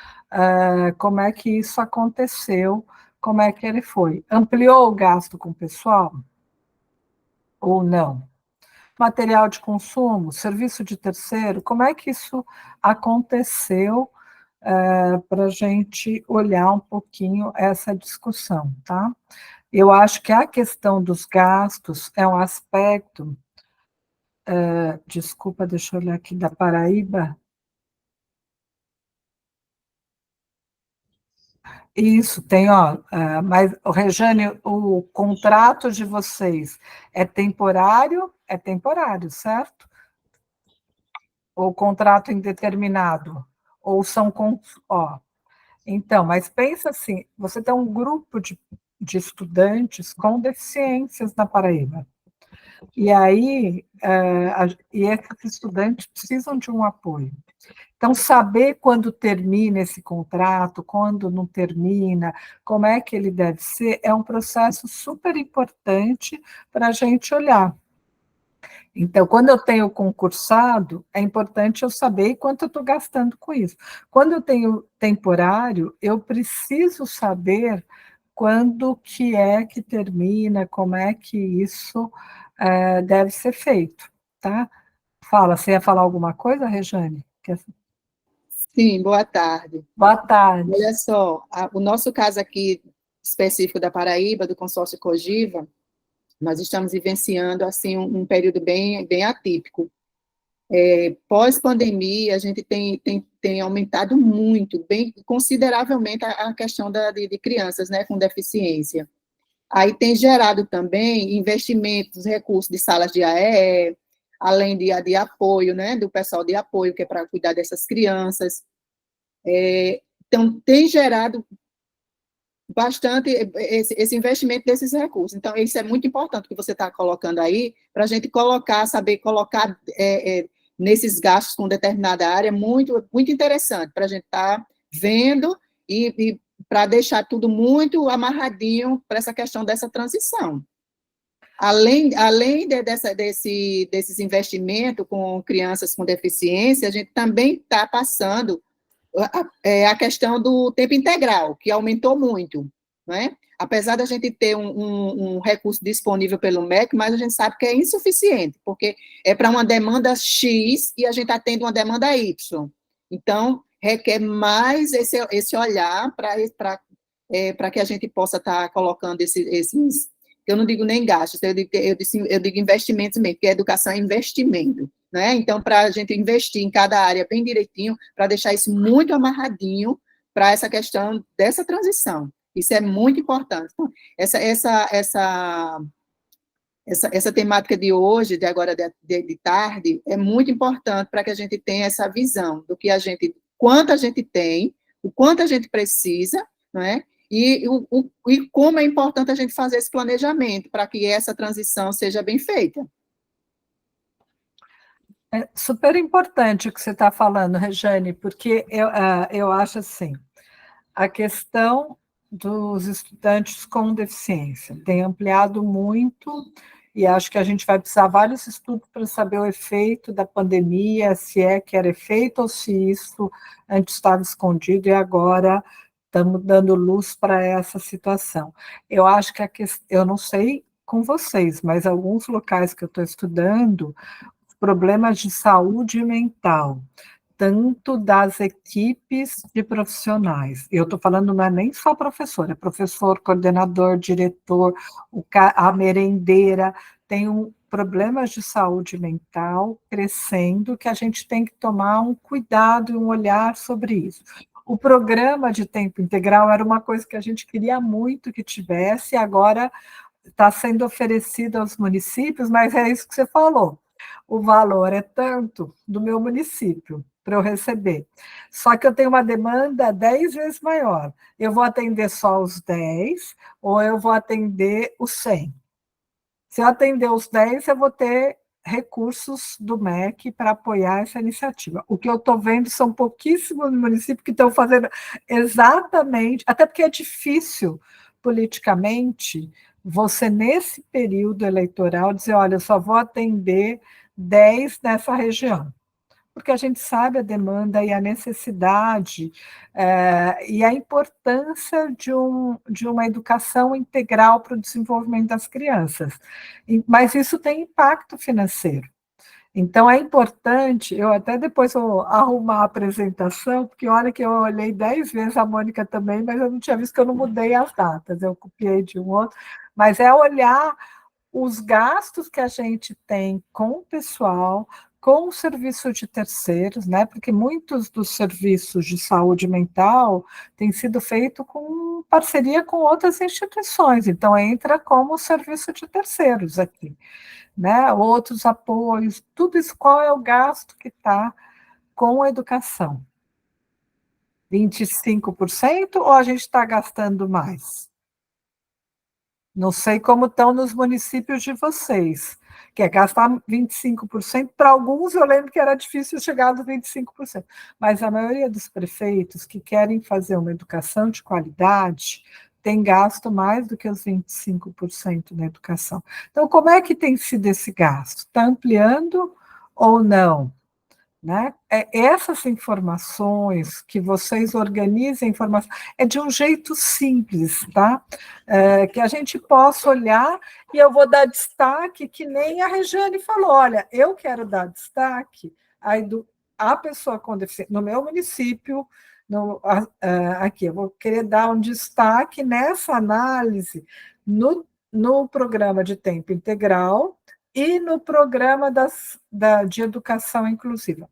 como é que isso aconteceu, como é que ele foi? Ampliou o gasto com pessoal ou não? Material de consumo, serviço de terceiro, como é que isso aconteceu, para a gente olhar um pouquinho essa discussão, tá? Eu acho que a questão dos gastos é um aspecto, desculpa, deixa eu olhar aqui, da Paraíba. Isso, tem, ó, mas, Rejane, o contrato de vocês é temporário, certo? Ou contrato indeterminado? Ou são, ó, então, mas pensa assim, você tem um grupo de estudantes com deficiências na Paraíba, e aí, e esses estudantes precisam de um apoio. Então, saber quando termina esse contrato, quando não termina, como é que ele deve ser, é um processo super importante para a gente olhar. Então, quando eu tenho concursado, é importante eu saber quanto eu estou gastando com isso. Quando eu tenho temporário, eu preciso saber quando que é que termina, como é que isso deve ser feito, tá? Fala, você ia falar alguma coisa, Rejane? Sim, boa tarde. Boa tarde. Olha só, o nosso caso aqui específico da Paraíba, do consórcio Cogiva, nós estamos vivenciando assim um período bem atípico. Pós-pandemia, a gente tem aumentado muito, bem consideravelmente, a questão de crianças, né, com deficiência. Aí tem gerado também investimentos, recursos de salas de AE, além de apoio, né, do pessoal de apoio, que é para cuidar dessas crianças. Então, tem gerado bastante esse investimento desses recursos. Então, isso é muito importante que você está colocando aí, para a gente saber colocar nesses gastos com determinada área, muito, muito interessante, para a gente estar vendo e para deixar tudo muito amarradinho para essa questão dessa transição. Além desses investimentos com crianças com deficiência, a gente também está passando a questão do tempo integral, que aumentou muito, né? Apesar da gente ter um recurso disponível pelo MEC, mas a gente sabe que é insuficiente, porque é para uma demanda X e a gente atende uma demanda Y. Então, requer mais esse olhar para que a gente possa estar colocando esses, eu não digo nem gastos, eu digo investimentos mesmo, porque educação é investimento, né? Então, para a gente investir em cada área bem direitinho, para deixar isso muito amarradinho para essa questão dessa transição. Isso é muito importante. Então, essa temática de hoje, de agora de tarde, é muito importante para que a gente tenha essa visão do que quanto a gente tem, o quanto a gente precisa, não é? E como é importante a gente fazer esse planejamento para que essa transição seja bem feita. É super importante o que você está falando, Rejane, porque eu acho assim, a questão dos estudantes com deficiência tem ampliado muito, e acho que a gente vai precisar de vários estudos para saber o efeito da pandemia, se é que era efeito ou se isso antes estava escondido e agora estamos dando luz para essa situação. Eu acho que eu não sei com vocês, mas alguns locais que eu estou estudando, problemas de saúde mental, tanto das equipes de profissionais. Eu estou falando, não é nem só professor, é professor, coordenador, diretor, a merendeira, tem problemas de saúde mental crescendo, que a gente tem que tomar um cuidado e um olhar sobre isso. O programa de tempo integral era uma coisa que a gente queria muito que tivesse, e agora está sendo oferecido aos municípios, mas é isso que você falou. O valor é tanto do meu município para eu receber. Só que eu tenho uma demanda 10 vezes maior. Eu vou atender só os 10 ou eu vou atender os 100? Se eu atender os 10, eu vou ter recursos do MEC para apoiar essa iniciativa. O que eu estou vendo são pouquíssimos municípios que estão fazendo exatamente, até porque é difícil politicamente você, nesse período eleitoral, dizer, olha, eu só vou atender 10 nessa região, porque a gente sabe a demanda e a necessidade e a importância de uma educação integral para o desenvolvimento das crianças. Mas isso tem impacto financeiro. Então, é importante, eu até depois vou arrumar a apresentação, porque olha que eu olhei 10 vezes a Mônica também, mas eu não tinha visto que eu não mudei as datas, eu copiei de um outro, mas é olhar os gastos que a gente tem com o pessoal, com o serviço de terceiros, né? Porque muitos dos serviços de saúde mental têm sido feitos com parceria com outras instituições, então entra como serviço de terceiros aqui, né? Outros apoios, tudo isso, qual é o gasto que está com a educação? 25% ou a gente está gastando mais? Não sei como estão nos municípios de vocês, que é gastar 25%. Para alguns, eu lembro que era difícil chegar nos 25%, mas a maioria dos prefeitos que querem fazer uma educação de qualidade tem gasto mais do que os 25% na educação. Então, como é que tem sido esse gasto? Está ampliando ou não? Né? Essas informações que vocês organizem, informação, é de um jeito simples, tá? Que a gente possa olhar e eu vou dar destaque, que nem a Regiane falou, olha, eu quero dar destaque à pessoa com deficiência, no meu município, aqui, eu vou querer dar um destaque nessa análise no programa de tempo integral, e no programa de educação inclusiva.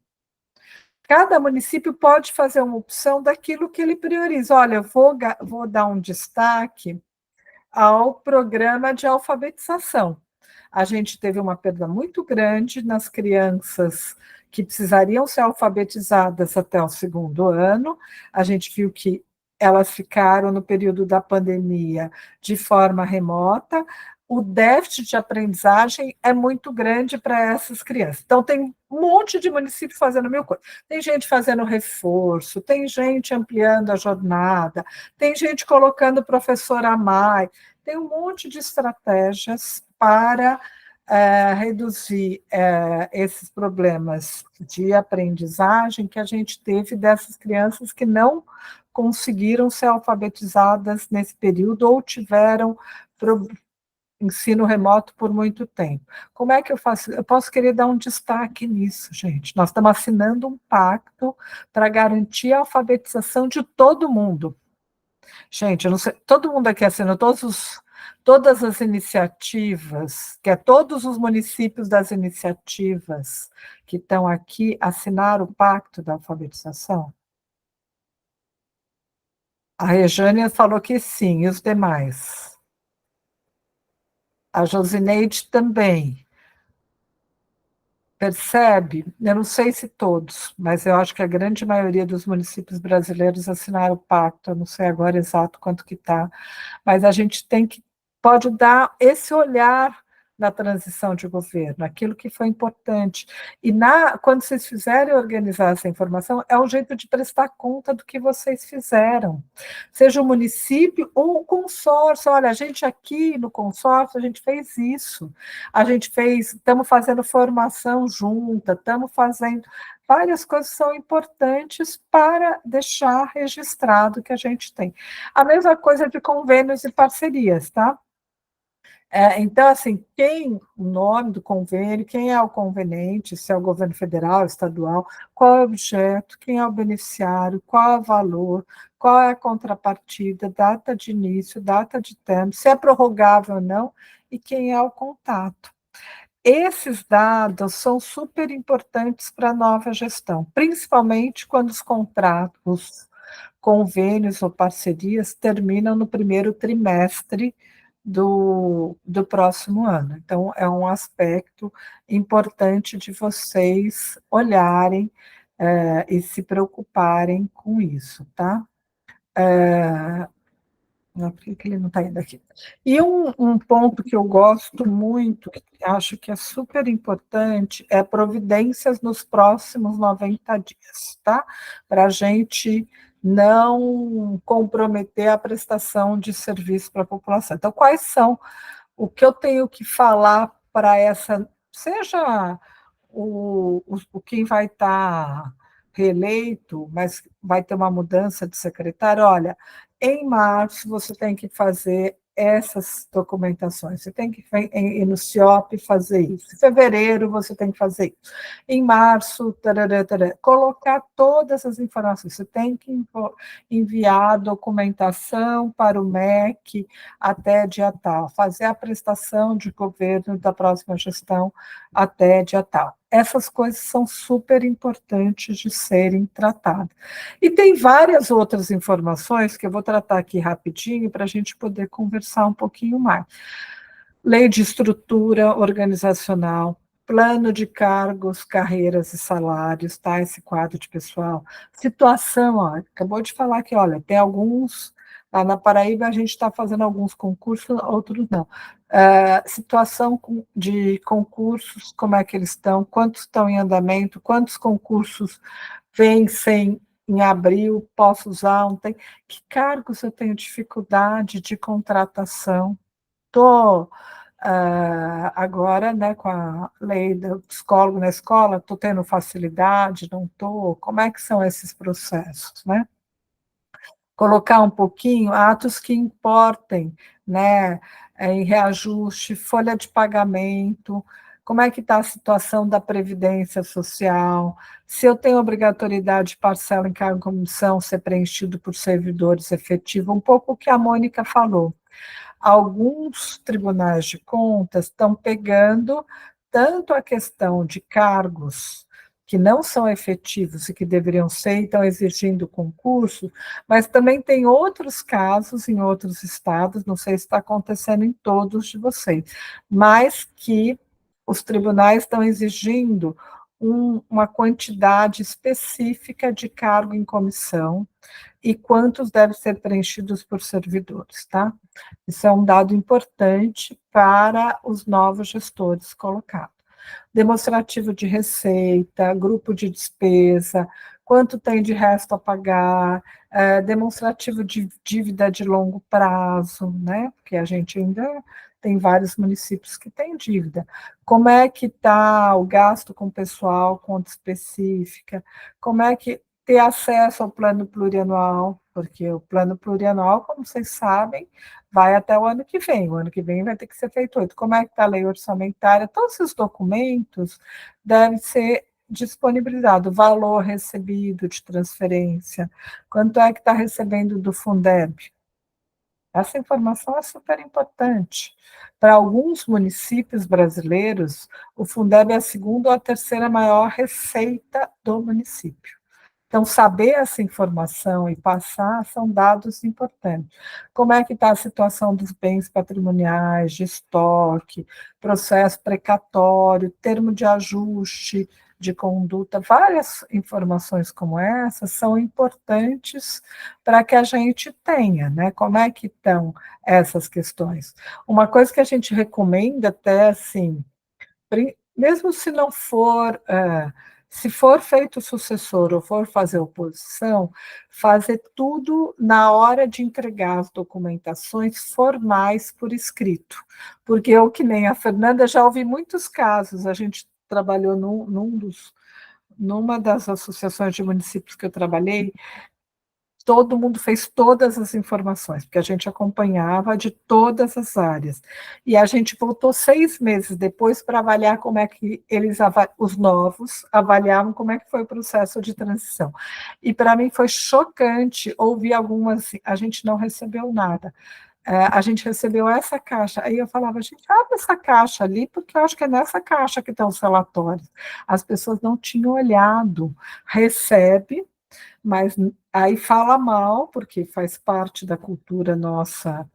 Cada município pode fazer uma opção daquilo que ele prioriza. Olha, eu vou dar um destaque ao programa de alfabetização. A gente teve uma perda muito grande nas crianças que precisariam ser alfabetizadas até o 2º ano. A gente viu que elas ficaram no período da pandemia de forma remota. O déficit de aprendizagem é muito grande para essas crianças. Então, tem um monte de municípios fazendo mil coisas. Tem gente fazendo reforço, tem gente ampliando a jornada, tem gente colocando professor a mais, tem um monte de estratégias para reduzir esses problemas de aprendizagem que a gente teve dessas crianças que não conseguiram ser alfabetizadas nesse período ou tiveram ensino remoto por muito tempo. Como é que eu faço? Eu posso querer dar um destaque nisso, gente. Nós estamos assinando um pacto para garantir a alfabetização de todo mundo. Gente, eu não sei, todo mundo aqui assinou todas as iniciativas, que é todos os municípios das iniciativas que estão aqui assinaram o pacto da alfabetização? A Rejane falou que sim, e os demais? A Josineide também. Percebe? Eu não sei se todos, mas eu acho que a grande maioria dos municípios brasileiros assinaram o pacto, eu não sei agora exato quanto que está, mas a gente pode dar esse olhar na transição de governo, aquilo que foi importante. E quando vocês fizerem organizar essa informação, é um jeito de prestar conta do que vocês fizeram. Seja o município ou o consórcio. Olha, a gente aqui no consórcio, a gente fez isso. Estamos fazendo formação junta, estamos fazendo várias coisas que são importantes para deixar registrado que a gente tem. A mesma coisa de convênios e parcerias, tá? Então, assim, o nome do convênio, quem é o conveniente, se é o governo federal, estadual, qual é o objeto, quem é o beneficiário, qual é o valor, qual é a contrapartida, data de início, data de término, se é prorrogável ou não, e quem é o contato. esses dados são super importantes para a nova gestão, principalmente quando os contratos, convênios ou parcerias terminam no primeiro trimestre do próximo ano. Então, é um aspecto importante de vocês olharem e se preocuparem com isso, tá? Por que ele não está indo aqui? E um ponto que eu gosto muito, que acho que é super importante, é providências nos próximos 90 dias, tá? Para a gente não comprometer a prestação de serviço para a população. Então, quais são o que eu tenho que falar para essa, seja quem vai estar reeleito, mas vai ter uma mudança de secretário, olha, em março você tem que fazer essas documentações, você tem que ir no CIOP fazer isso, em fevereiro você tem que fazer isso, em março, tarará, tarará, colocar todas as informações, você tem que enviar a documentação para o MEC até dia tal, fazer a prestação de governo da próxima gestão até dia tal. Essas coisas são super importantes de serem tratadas. E tem várias outras informações que eu vou tratar aqui rapidinho para a gente poder conversar um pouquinho mais. Lei de estrutura organizacional, plano de cargos, carreiras e salários, tá? Esse quadro de pessoal. Situação, ó, acabou de falar que, olha, tem alguns... Lá na Paraíba, a gente está fazendo alguns concursos, outros não. Situação de concursos, como é que eles estão, quantos estão em andamento, quantos concursos vencem em abril, posso usar, não tem? Que cargos eu tenho dificuldade de contratação? Estou agora, né, com a lei do psicólogo na escola, estou tendo facilidade, não estou? Como é que são esses processos, né? Colocar um pouquinho, atos que importem, né, em reajuste, folha de pagamento, como é que está a situação da Previdência Social, se eu tenho obrigatoriedade de parcela em cargo e comissão ser preenchido por servidores efetivos, um pouco o que a Mônica falou. Alguns tribunais de contas estão pegando tanto a questão de cargos que não são efetivos e que deveriam ser, e estão exigindo concurso, mas também tem outros casos em outros estados, não sei se está acontecendo em todos de vocês, mas que os tribunais estão exigindo uma quantidade específica de cargo em comissão e quantos devem ser preenchidos por servidores, tá? Isso é um dado importante para os novos gestores colocados. Demonstrativo de receita, grupo de despesa, quanto tem de resto a pagar, demonstrativo de dívida de longo prazo, né? Porque a gente ainda tem vários municípios que têm dívida. Como é que está o gasto com pessoal, conta específica? Como é que ter acesso ao plano plurianual? Porque o plano plurianual, como vocês sabem, vai até o ano que vem vai ter que ser feito 8. Como é que está a lei orçamentária? Todos esses documentos devem ser disponibilizados, valor recebido de transferência, quanto é que está recebendo do Fundeb. Essa informação é super importante. Para alguns municípios brasileiros, o Fundeb é a segunda ou a terceira maior receita do município. Então, saber essa informação e passar são dados importantes. Como é que está a situação dos bens patrimoniais, de estoque, processo precatório, termo de ajuste de conduta, várias informações como essa são importantes para que a gente tenha, né? Como é que estão essas questões? Uma coisa que a gente recomenda até, assim, mesmo se não for... se for feito sucessor ou for fazer oposição, fazer tudo na hora de entregar as documentações formais por escrito. Porque eu, que nem a Fernanda, já ouvi muitos casos, a gente trabalhou numa das associações de municípios que eu trabalhei, todo mundo fez todas as informações, porque a gente acompanhava de todas as áreas. E a gente voltou 6 meses depois para avaliar como é que eles, os novos, avaliavam como é que foi o processo de transição. E para mim foi chocante ouvir algumas, a gente não recebeu nada. a gente recebeu essa caixa. Aí eu falava, gente, abre essa caixa ali, porque eu acho que é nessa caixa que estão os relatórios. As pessoas não tinham olhado. Recebe, mas aí fala mal, porque faz parte da cultura nossa,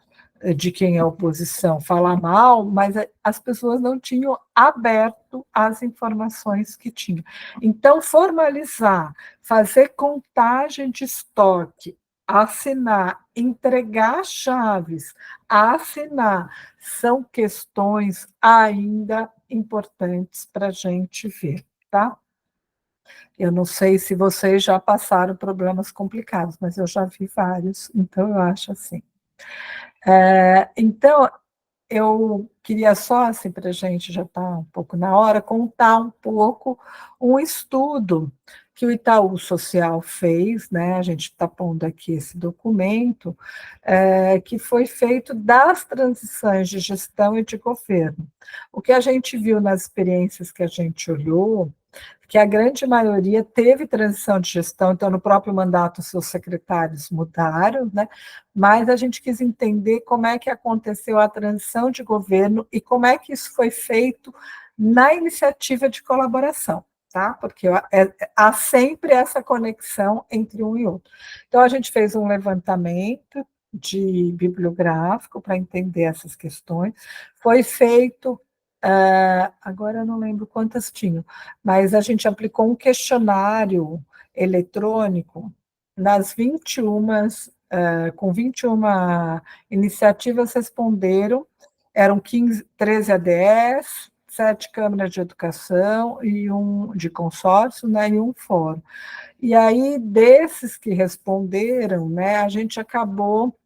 de quem é oposição, falar mal, mas as pessoas não tinham aberto as informações que tinham. Então, formalizar, fazer contagem de estoque, assinar, entregar chaves, assinar, são questões ainda importantes para a gente ver, tá? Eu não sei se vocês já passaram problemas complicados, mas eu já vi vários, então eu acho assim. Então, eu queria só, assim, para a gente, já está um pouco na hora, contar um pouco um estudo que o Itaú Social fez, né? A gente está pondo aqui esse documento, que foi feito das transições de gestão e de governo. O que a gente viu nas experiências que a gente olhou, que a grande maioria teve transição de gestão, então no próprio mandato seus secretários mudaram, né? Mas a gente quis entender como é que aconteceu a transição de governo e como é que isso foi feito na iniciativa de colaboração, tá? Porque há sempre essa conexão entre um e outro. Então a gente fez um levantamento bibliográfico para entender essas questões, foi feito, agora eu não lembro quantas tinham, mas a gente aplicou um questionário eletrônico nas 21, com 21 iniciativas responderam, eram 13 ADS, 7 câmaras de educação e um de consórcio, né, e um fórum. E aí, desses que responderam, né, a gente acabou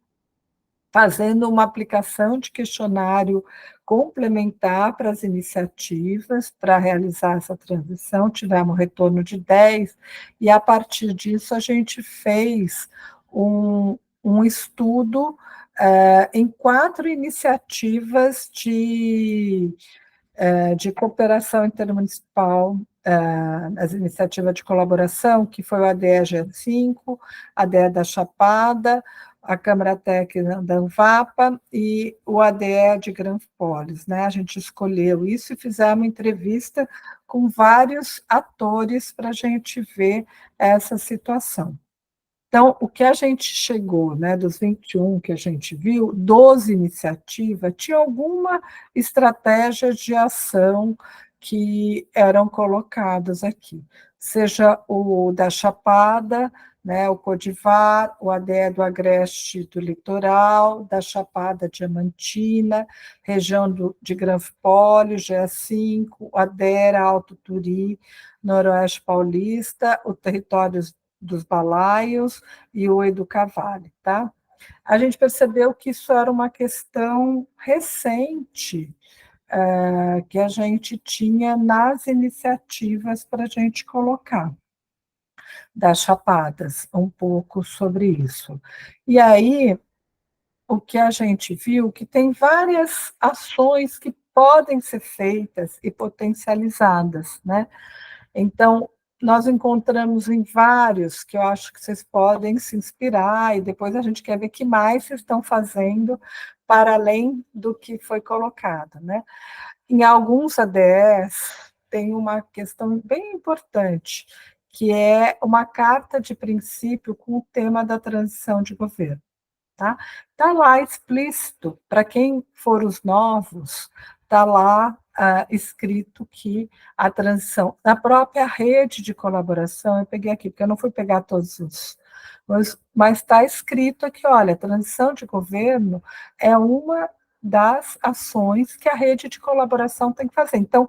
fazendo uma aplicação de questionário complementar para as iniciativas, para realizar essa transição, tivemos um retorno de 10, e a partir disso a gente fez um estudo em 4 iniciativas de cooperação intermunicipal, as iniciativas de colaboração, que foi o ADE-G5, a ADE da Chapada, a Câmara Técnica da Anvapa e o ADE de Granfopolis, né? A gente escolheu isso e fizemos uma entrevista com vários atores para a gente ver essa situação. Então, o que a gente chegou, né, dos 21 que a gente viu, 12 iniciativas, tinha alguma estratégia de ação que eram colocadas aqui, seja o da Chapada, né, o Codivar, o ADE do Agreste do Litoral, da Chapada Diamantina, região de Granfipólio, GE5, o ADERA Alto Turi, Noroeste Paulista, o território dos Balaios e o Educavale, tá? A gente percebeu que isso era uma questão recente, que a gente tinha nas iniciativas para a gente colocar, das Chapadas, um pouco sobre isso. E aí, o que a gente viu, que tem várias ações que podem ser feitas e potencializadas, né? Então, nós encontramos em vários que eu acho que vocês podem se inspirar, e depois a gente quer ver o que mais vocês estão fazendo para além do que foi colocado, né? Em alguns ADS tem uma questão bem importante, que é uma carta de princípio com o tema da transição de governo. Tá lá explícito, para quem for os novos, está lá escrito que a transição, na própria rede de colaboração, eu peguei aqui, porque eu não fui pegar todos os, mas está escrito aqui, olha, a transição de governo é uma das ações que a rede de colaboração tem que fazer. Então,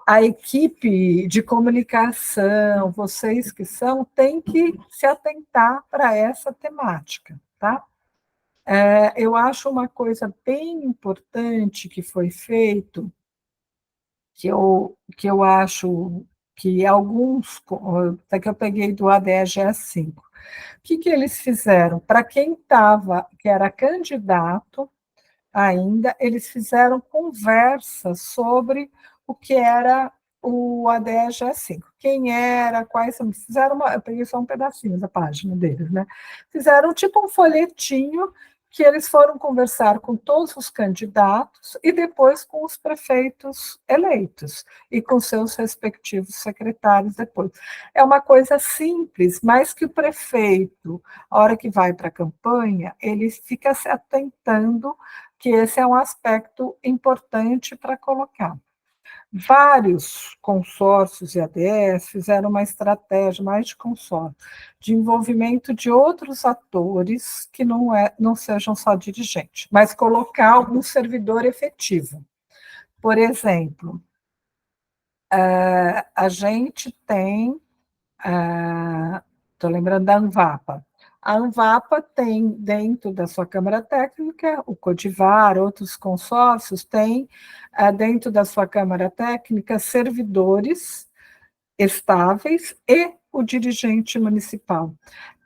a equipe de comunicação, vocês que são, tem que se atentar para essa temática, tá? Eu acho uma coisa bem importante que foi feito, que eu acho que alguns, até que eu peguei do ADE-GE5, o que eles fizeram? Para quem que era candidato ainda, eles fizeram conversas sobre o que era o ADE-GE5. Quem era, quais são, fizeram eu peguei só um pedacinho da página deles, né? Fizeram tipo um folhetinho que eles foram conversar com todos os candidatos e depois com os prefeitos eleitos e com seus respectivos secretários depois. É uma coisa simples, mas que o prefeito, a hora que vai para a campanha, ele fica se atentando que esse é um aspecto importante para colocar. Vários consórcios e ADS fizeram uma estratégia mais de consórcio, de envolvimento de outros atores que não sejam só dirigentes, mas colocar algum servidor efetivo. Por exemplo, a gente tem, estou lembrando da Anvapa. A Anvapa tem, dentro da sua Câmara Técnica, o Codivar, outros consórcios, têm, dentro da sua Câmara Técnica, servidores estáveis e o dirigente municipal.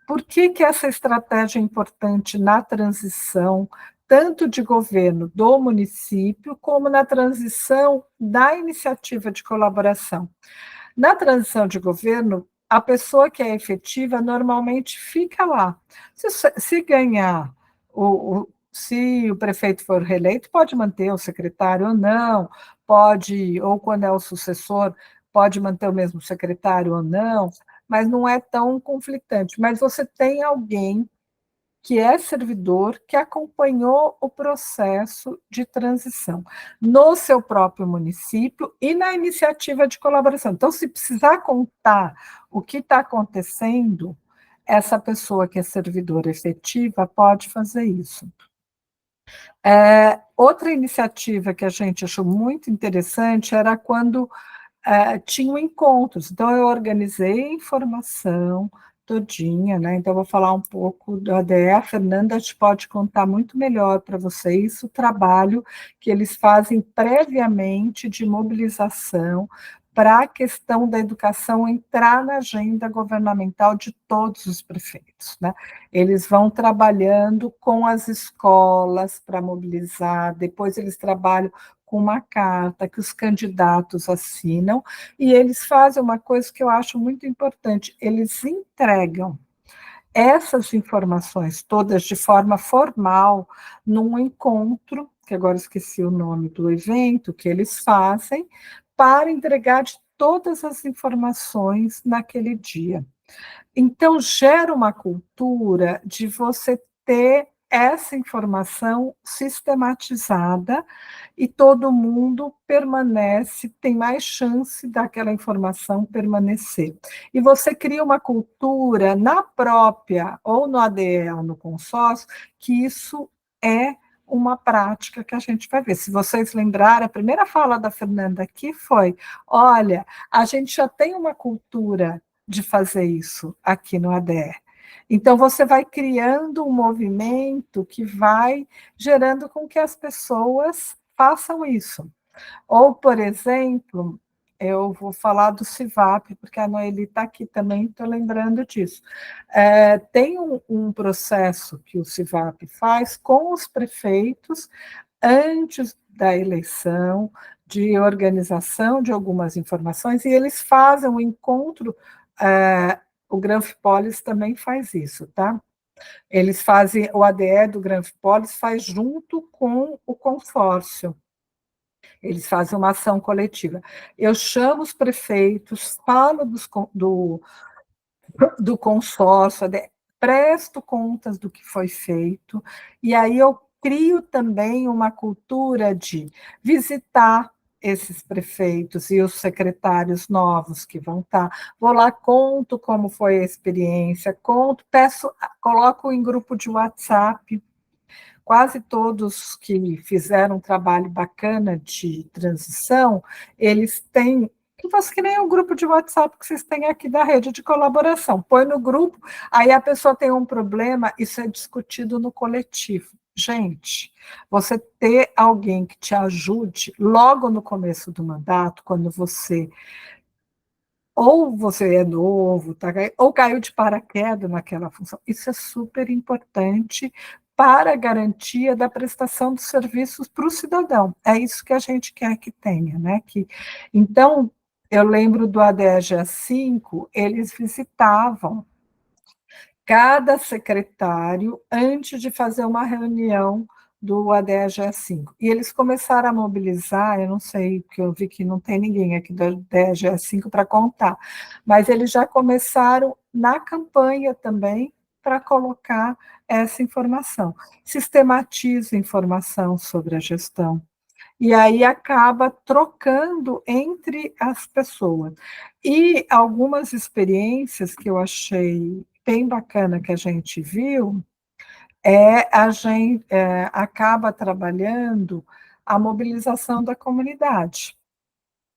Por que essa estratégia é importante na transição, tanto de governo do município, como na transição da iniciativa de colaboração? Na transição de governo, a pessoa que é efetiva normalmente fica lá. Se ganhar, se o prefeito for reeleito, pode manter o secretário ou não, pode, ou quando é o sucessor, pode manter o mesmo secretário ou não, mas não é tão conflitante. Mas você tem alguém que é servidor, que acompanhou o processo de transição no seu próprio município e na iniciativa de colaboração. Então, se precisar contar o que está acontecendo, essa pessoa que é servidora efetiva pode fazer isso. Outra iniciativa que a gente achou muito interessante era quando tinham encontros. Então, eu organizei informação todinha, né? Então, eu vou falar um pouco do ADE. A Fernanda pode contar muito melhor para vocês o trabalho que eles fazem previamente de mobilização para a questão da educação entrar na agenda governamental de todos os prefeitos, né? Eles vão trabalhando com as escolas para mobilizar, depois eles trabalham com uma carta que os candidatos assinam, e eles fazem uma coisa que eu acho muito importante, eles entregam essas informações todas de forma formal num encontro, que agora esqueci o nome do evento, que eles fazem, para entregar de todas as informações naquele dia. Então, gera uma cultura de você ter essa informação sistematizada e todo mundo permanece, tem mais chance daquela informação permanecer. E você cria uma cultura na própria, ou no ADE ou no consórcio, que isso é uma prática que a gente vai ver. Se vocês lembrarem, a primeira fala da Fernanda aqui foi, olha, a gente já tem uma cultura de fazer isso aqui no ADE. Então, você vai criando um movimento que vai gerando com que as pessoas façam isso. Ou, por exemplo, eu vou falar do CIVAP, porque a Noeli está aqui também, estou lembrando disso. Tem um processo que o CIVAP faz com os prefeitos antes da eleição, de organização de algumas informações, e eles fazem um encontro, o Granfipolis também faz isso, tá? Eles fazem, o ADE do Granfipolis faz junto com o consórcio. Eles fazem uma ação coletiva. Eu chamo os prefeitos, falo do consórcio, presto contas do que foi feito, e aí eu crio também uma cultura de visitar esses prefeitos e os secretários novos que vão estar. Vou lá, conto como foi a experiência, coloco em grupo de WhatsApp. Quase todos que fizeram um trabalho bacana de transição, eles têm, que nem o grupo de WhatsApp que vocês têm aqui da rede de colaboração. Põe no grupo, aí a pessoa tem um problema, isso é discutido no coletivo. Gente, você ter alguém que te ajude logo no começo do mandato, quando ou você é novo, ou caiu de paraquedas naquela função, isso é super importante para a garantia da prestação dos serviços para o cidadão. É isso que a gente quer que tenha, né? Então, eu lembro do ADEGA 5, eles visitavam cada secretário antes de fazer uma reunião do ADEGE-5. E eles começaram a mobilizar, eu não sei, porque eu vi que não tem ninguém aqui do ADEGE-5 para contar, mas eles já começaram na campanha também para colocar essa informação. Sistematiza informação sobre a gestão, e aí acaba trocando entre as pessoas. E algumas experiências que eu achei bem bacana que a gente viu, a gente acaba trabalhando a mobilização da comunidade.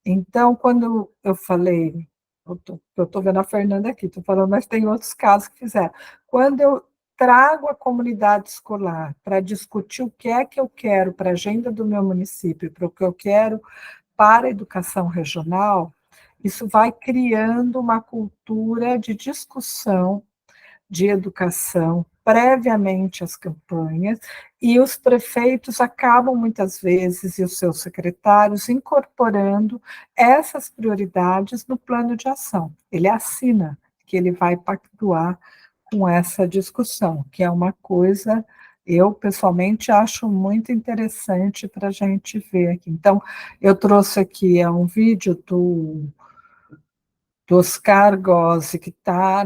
Então, quando eu falei, eu estou vendo a Fernanda aqui, estou falando, mas tem outros casos que fizeram. Quando eu trago a comunidade escolar para discutir o que é que eu quero para a agenda do meu município, para o que eu quero para a educação regional, isso vai criando uma cultura de discussão de educação previamente às campanhas, e os prefeitos acabam, muitas vezes, e os seus secretários, incorporando essas prioridades no plano de ação. Ele assina que ele vai pactuar com essa discussão, que é uma coisa, eu, pessoalmente, acho muito interessante para a gente ver aqui. Então, eu trouxe aqui um vídeo do Oscar Gozzi, que está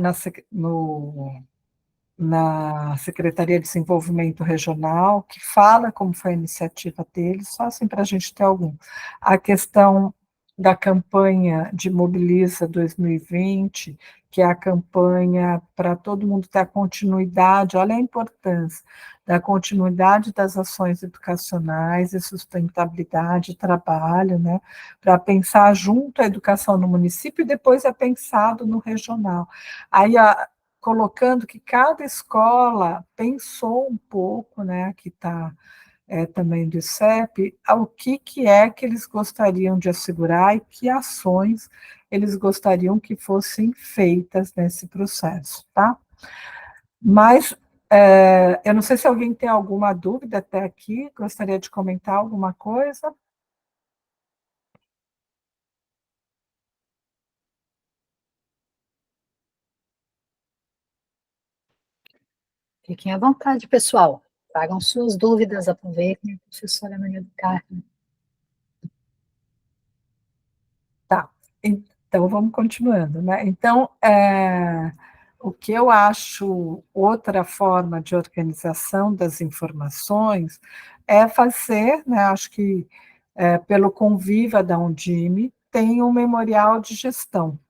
na Secretaria de Desenvolvimento Regional, que fala como foi a iniciativa dele, só assim para a gente ter algum. A questão da campanha de Mobiliza 2020, que é a campanha para todo mundo ter a continuidade, olha a importância da continuidade das ações educacionais e sustentabilidade, trabalho, né, para pensar junto a educação no município e depois é pensado no regional. Aí colocando que cada escola pensou um pouco, né, que está também do ICEP, o que é que eles gostariam de assegurar e que ações eles gostariam que fossem feitas nesse processo, tá? Mas eu não sei se alguém tem alguma dúvida até aqui, gostaria de comentar alguma coisa? Fiquem à vontade, pessoal. Tragam suas dúvidas, aproveitem a professora Maria do Carmo. Tá, então vamos continuando, né? Então, o que eu acho outra forma de organização das informações é fazer, né? Acho que pelo Conviva da Undime tem um memorial de gestão.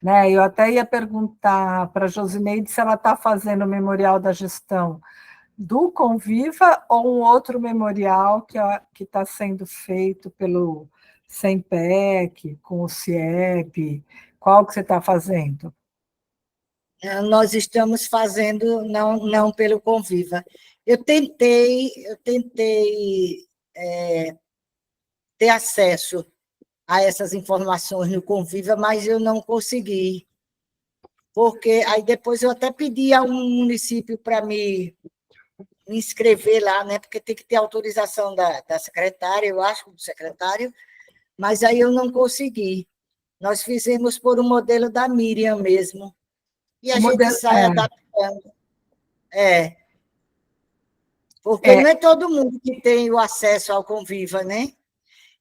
Né? Eu até ia perguntar para a Josineide se ela está fazendo o memorial da gestão do Conviva ou um outro memorial que está sendo feito pelo SEMPEC, com o CIEP. Qual que você está fazendo? Nós estamos fazendo, não pelo Conviva. Eu tentei ter acesso a essas informações no Conviva, mas eu não consegui. Porque aí depois eu até pedi a um município para me inscrever lá, né? Porque tem que ter autorização da secretária, eu acho, do secretário, mas aí eu não consegui. Nós fizemos por um modelo da Miriam mesmo. E a gente sai adaptando. Porque não é todo mundo que tem o acesso ao Conviva, né?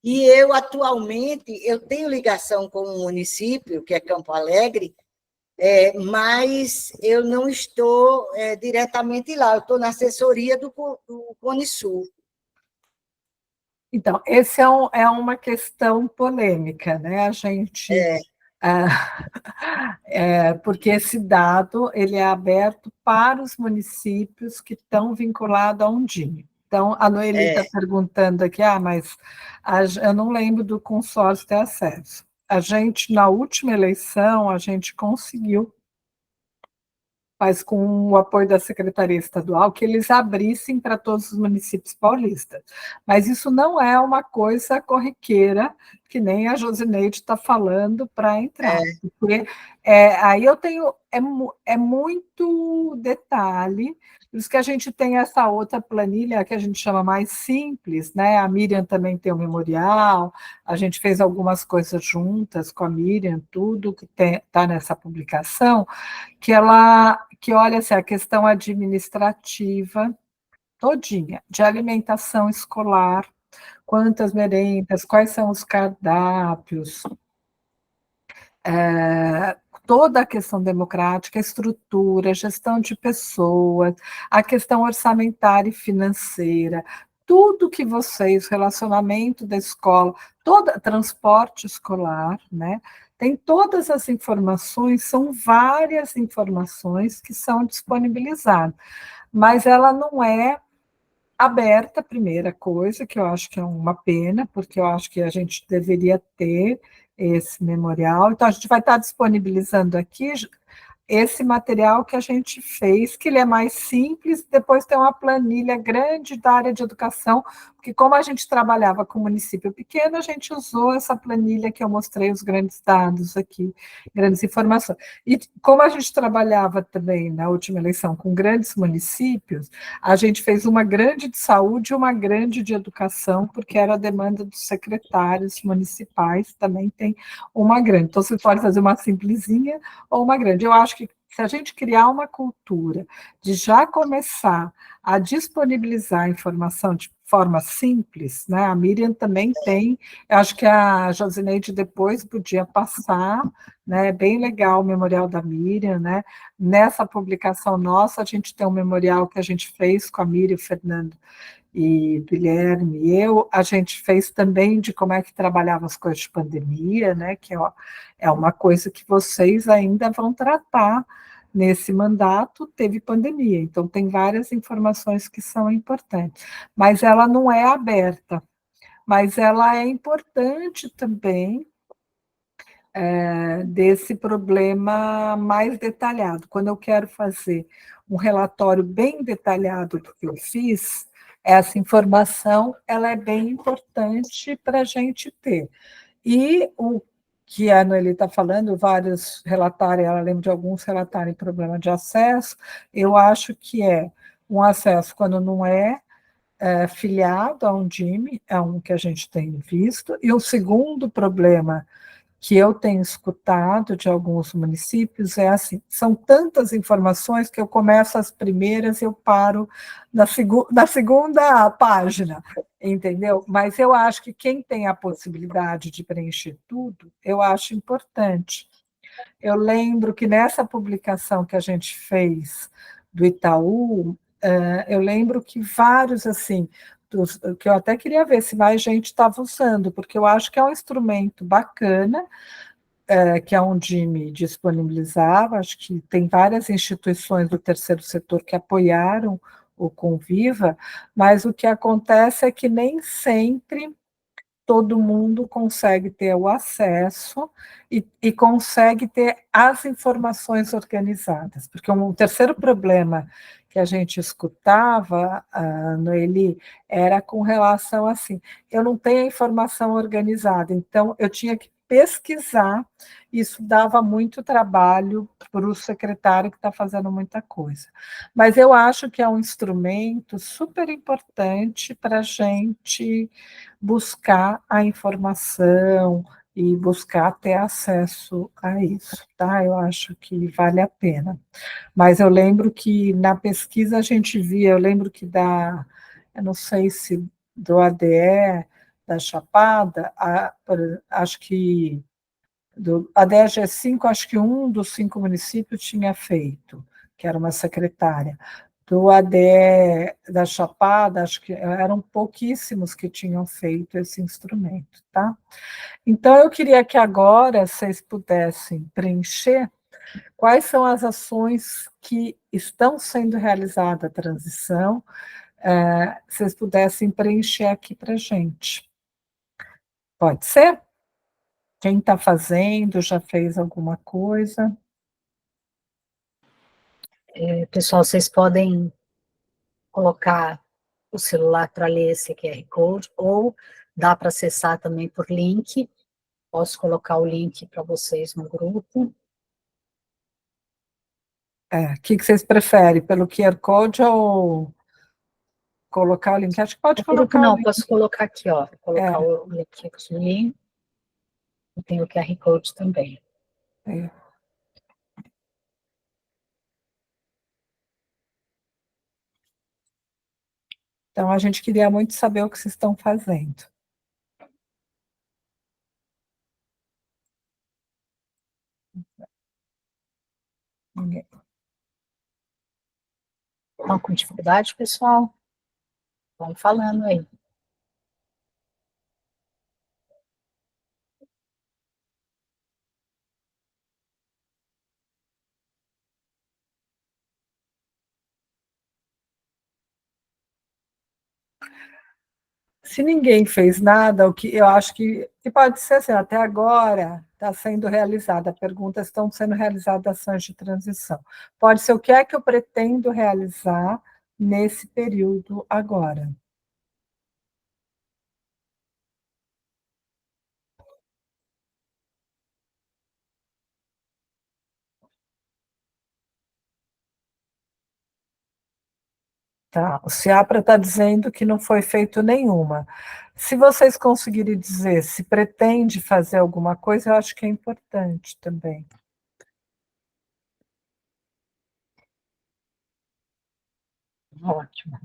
E eu, atualmente, eu tenho ligação com o município, que é Campo Alegre, mas eu não estou diretamente lá, eu estou na assessoria do Cone-Sul. Então, esse é uma questão polêmica, né? A gente... porque esse dado ele é aberto para os municípios que estão vinculados à Undime. Então, a Noeli está perguntando aqui, mas eu não lembro do consórcio ter acesso. A gente, na última eleição, a gente conseguiu, mas com o apoio da Secretaria Estadual, que eles abrissem para todos os municípios paulistas. Mas isso não é uma coisa corriqueira, que nem a Josineide está falando para entrar. Porque aí eu tenho... É muito detalhe, por isso que a gente tem essa outra planilha que a gente chama mais simples, né? A Miriam também tem o memorial, a gente fez algumas coisas juntas com a Miriam, tudo que está nessa publicação, que olha assim, a questão administrativa todinha, de alimentação escolar, quantas merendas, quais são os cardápios, toda a questão democrática, estrutura, gestão de pessoas, a questão orçamentária e financeira, tudo que vocês, relacionamento da escola, transporte escolar, né? Tem todas as informações, são várias informações que são disponibilizadas, mas ela não é aberta, primeira coisa, que eu acho que é uma pena, porque eu acho que a gente deveria ter esse memorial. Então, a gente vai estar disponibilizando aqui esse material que a gente fez, que ele é mais simples, depois tem uma planilha grande da área de educação, porque como a gente trabalhava com município pequeno, a gente usou essa planilha que eu mostrei os grandes dados aqui, grandes informações. E como a gente trabalhava também na última eleição com grandes municípios, a gente fez uma grande de saúde e uma grande de educação, porque era a demanda dos secretários municipais, também tem uma grande. Então, você pode fazer uma simplesinha ou uma grande. Eu acho que se a gente criar uma cultura de já começar a disponibilizar a informação de forma simples, né? A Miriam também tem, eu acho que a Josineide depois podia passar, né? Bem legal o memorial da Miriam, né? Nessa publicação nossa, a gente tem um memorial que a gente fez com a Miriam, o Fernando e Guilherme e eu, a gente fez também de como é que trabalhava as coisas de pandemia, né, que é uma coisa que vocês ainda vão tratar nesse mandato, teve pandemia, então tem várias informações que são importantes, mas ela não é aberta, mas ela é importante também desse problema mais detalhado. Quando eu quero fazer um relatório bem detalhado do que eu fiz, essa informação ela é bem importante para a gente ter. E o que a Noeli está falando, vários relatarem, ela lembra de alguns relatarem problema de acesso, eu acho que é um acesso quando não filiado a um DIME, é um que a gente tem visto, e o segundo problema que eu tenho escutado de alguns municípios é assim, são tantas informações que eu começo as primeiras e eu paro na segunda página, entendeu? Mas eu acho que quem tem a possibilidade de preencher tudo, eu acho importante. Eu lembro que nessa publicação que a gente fez do Itaú, eu lembro que vários, assim, que eu até queria ver se mais gente estava usando, porque eu acho que é um instrumento bacana, que a Undime disponibilizava, acho que tem várias instituições do terceiro setor que apoiaram o Conviva, mas o que acontece é que nem sempre todo mundo consegue ter o acesso e consegue ter as informações organizadas, porque um terceiro problema que a gente escutava, Noeli, era com relação assim, eu não tenho a informação organizada, então eu tinha que pesquisar, isso dava muito trabalho para o secretário que está fazendo muita coisa. Mas eu acho que é um instrumento super importante para a gente buscar a informação e buscar ter acesso a isso, tá? Eu acho que vale a pena. Mas eu lembro que na pesquisa a gente via, eu lembro que eu não sei se do ADE, da Chapada, acho que do ADE-G5, acho que um dos 5 municípios tinha feito, que era uma secretária. Do ADE da Chapada, acho que eram pouquíssimos que tinham feito esse instrumento, tá? Então, eu queria que agora vocês pudessem preencher quais são as ações que estão sendo realizadas a transição, vocês pudessem preencher aqui para a gente. Pode ser? Quem está fazendo, já fez alguma coisa? Pessoal, vocês podem colocar o celular para ler esse QR Code, ou dá para acessar também por link. Posso colocar o link para vocês no grupo. O que vocês preferem? Pelo QR Code ou colocar o link? Acho que pode colocar o Não, link. posso colocar aqui, ó. Vou colocar o link aqui. E tem o QR Code também. É. Então, a gente queria muito saber o que vocês estão fazendo. Ninguém. Estão com dificuldade, pessoal? Vamos falando aí. Se ninguém fez nada, o que eu acho que pode ser assim, até agora está sendo realizada, perguntas estão sendo realizadas ações de transição. Pode ser o que é que eu pretendo realizar nesse período agora. Tá, o Ciapra está dizendo que não foi feito nenhuma. Se vocês conseguirem dizer se pretende fazer alguma coisa, eu acho que é importante também. Ótimo.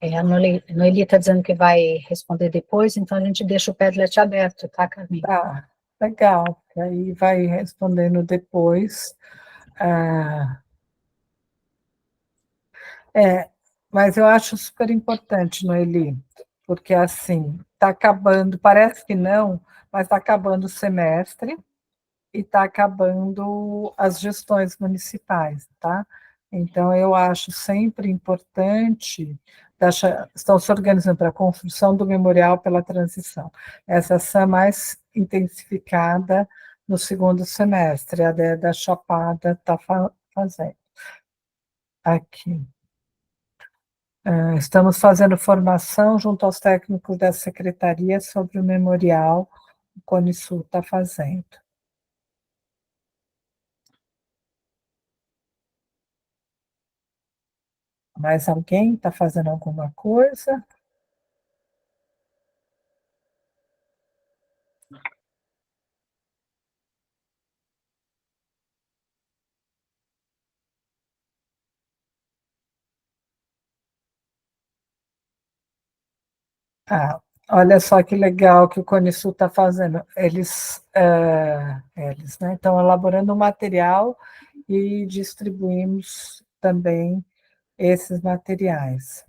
A Noeli está dizendo que vai responder depois, então a gente deixa o Padlet aberto, tá, Carmen? Tá, legal, porque aí vai respondendo depois. Mas eu acho super importante, Noeli, porque assim, está acabando, parece que não, mas está acabando o semestre e está acabando as gestões municipais, tá? Então, eu acho sempre importante, estão se organizando para a construção do memorial pela transição. Essa ação mais intensificada no segundo semestre, a da Chapada está fazendo. Aqui. Estamos fazendo formação junto aos técnicos da secretaria sobre o memorial, o Conisul está fazendo. Mais alguém está fazendo alguma coisa? Olha só que legal que o Conisul está fazendo. Eles, né, estão elaborando um material e distribuímos também esses materiais.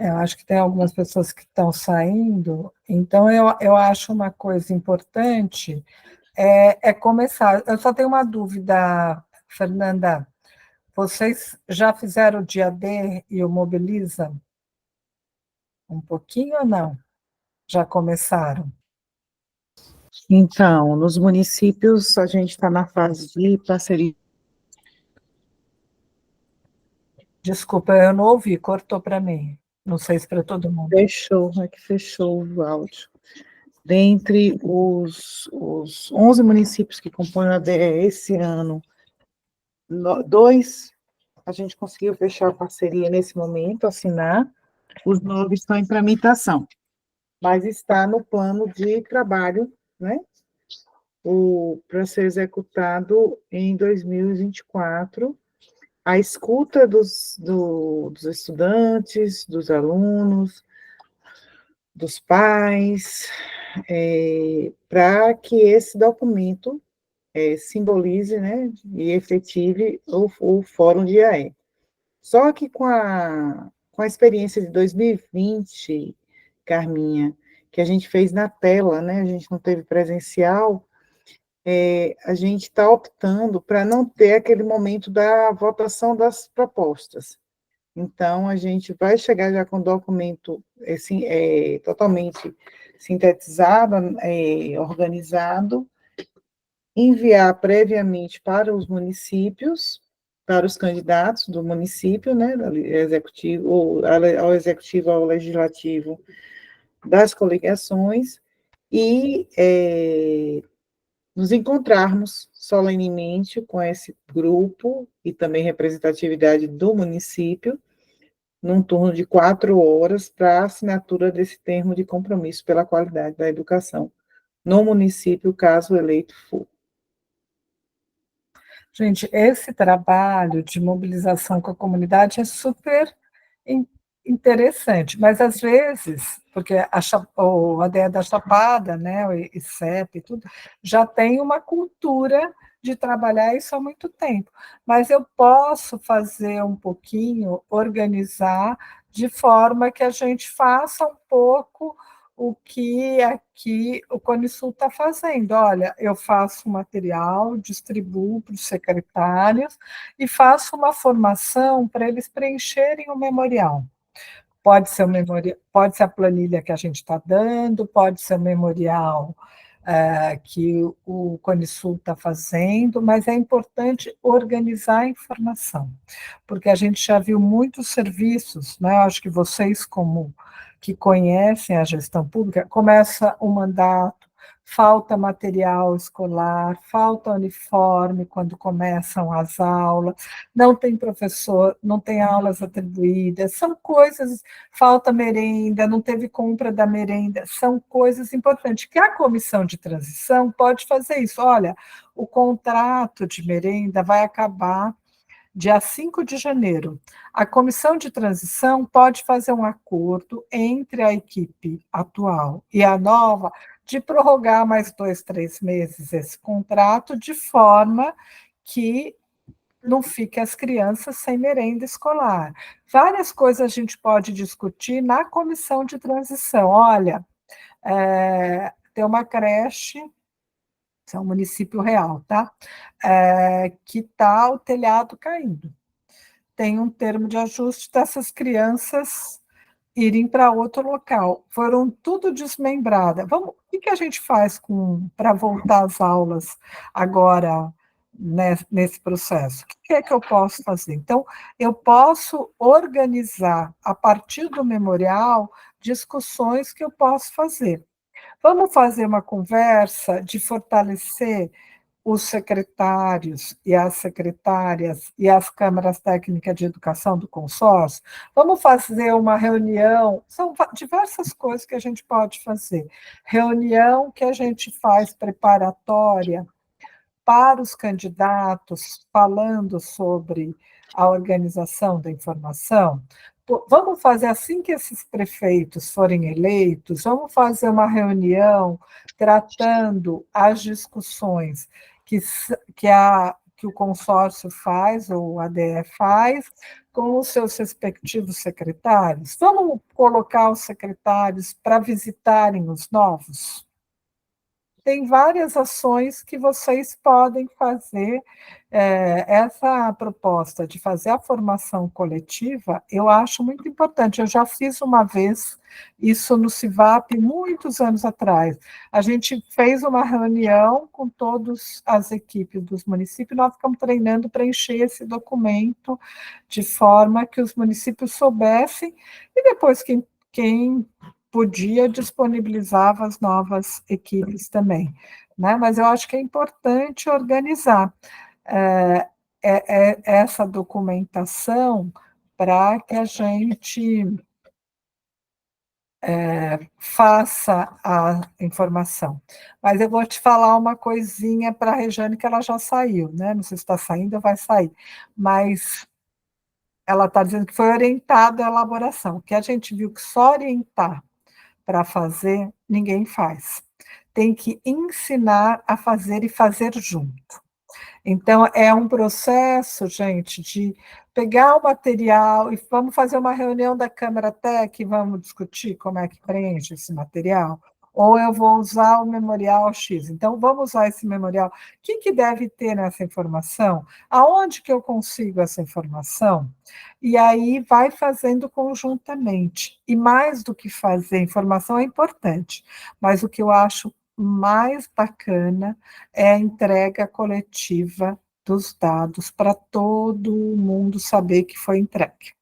Eu acho que tem algumas pessoas que estão saindo, então eu acho uma coisa importante começar. Eu só tenho uma dúvida, Fernanda. Vocês já fizeram o dia D e o Mobiliza? Um pouquinho ou não? Já começaram? Então, nos municípios, a gente está na fase de parceria. Desculpa, eu não ouvi, cortou para mim. Não sei se para todo mundo. Fechou o áudio. Dentre os 11 municípios que compõem a DE esse ano, 2 a gente conseguiu fechar a parceria nesse momento, assinar, os 9 estão em tramitação, mas está no plano de trabalho, né? Para ser executado em 2024, a escuta dos estudantes, dos alunos, dos pais, para que esse documento simbolize, né, e efetive o Fórum de IAE. Só que com a experiência de 2020, Carminha, que a gente fez na tela, né, a gente não teve presencial, a gente está optando para não ter aquele momento da votação das propostas. Então, a gente vai chegar já com o documento assim, totalmente sintetizado, organizado, enviar previamente para os municípios, para os candidatos do município, né, ao executivo, ao legislativo das coligações, e nos encontrarmos solenemente com esse grupo e também representatividade do município, num turno de 4 horas, para a assinatura desse termo de compromisso pela qualidade da educação no município, caso eleito for. Gente, esse trabalho de mobilização com a comunidade é super interessante, mas às vezes, porque a ADE da Chapada, né, o ICEP e tudo, já tem uma cultura de trabalhar isso há muito tempo, mas eu posso fazer um pouquinho, organizar de forma que a gente faça um pouco o que aqui o Conisul está fazendo. Olha, eu faço material, distribuo para os secretários e faço uma formação para eles preencherem o memorial. Pode ser pode ser a planilha que a gente está dando, pode ser o memorial que o Conisul está fazendo, mas é importante organizar a informação, porque a gente já viu muitos serviços, né? Acho que vocês, como que conhecem a gestão pública, começa o mandato, falta material escolar, falta uniforme quando começam as aulas, não tem professor, não tem aulas atribuídas, são coisas, falta merenda, não teve compra da merenda, são coisas importantes, que a comissão de transição pode fazer isso. Olha, o contrato de merenda vai acabar dia 5 de janeiro. A comissão de transição pode fazer um acordo entre a equipe atual e a nova de prorrogar mais 2, 3 meses esse contrato, de forma que não fique as crianças sem merenda escolar. Várias coisas a gente pode discutir na comissão de transição. Olha, tem uma creche, isso é um município real, tá? Que está o telhado caindo. Tem um termo de ajuste dessas crianças irem para outro local. Foram tudo desmembradas. O que a gente faz para voltar às aulas agora, né, nesse processo? O que é que eu posso fazer? Então, eu posso organizar, a partir do memorial, discussões que eu posso fazer. Vamos fazer uma conversa de fortalecer os secretários e as secretárias e as câmaras técnicas de educação do consórcio, vamos fazer uma reunião, são diversas coisas que a gente pode fazer. Reunião que a gente faz preparatória para os candidatos, falando sobre a organização da informação. Vamos fazer, assim que esses prefeitos forem eleitos, vamos fazer uma reunião tratando as discussões que o consórcio faz, ou a ADE faz, com os seus respectivos secretários. Vamos colocar os secretários para visitarem os novos? Tem várias ações que vocês podem fazer. Essa proposta de fazer a formação coletiva, eu acho muito importante. Eu já fiz uma vez isso no CIVAP, muitos anos atrás. A gente fez uma reunião com todas as equipes dos municípios, nós ficamos treinando para encher esse documento de forma que os municípios soubessem, e depois quem podia, disponibilizava as novas equipes também, né? Mas eu acho que é importante organizar essa documentação para que a gente faça a informação. Mas eu vou te falar uma coisinha para a Rejane, que ela já saiu, né? Não sei se está saindo ou vai sair, mas ela está dizendo que foi orientada a elaboração, que a gente viu que só orientar para fazer, ninguém faz. tem que ensinar a fazer e fazer junto. Então, é um processo, gente, de pegar o material e vamos fazer uma reunião da Câmara Tec e vamos discutir como é que preenche esse material. Ou eu vou usar o memorial X. Então, vamos usar esse memorial. O que deve ter nessa informação? Aonde que eu consigo essa informação? E aí vai fazendo conjuntamente. E mais do que fazer, informação é importante, mas o que eu acho mais bacana é a entrega coletiva dos dados para todo mundo saber que foi entregue.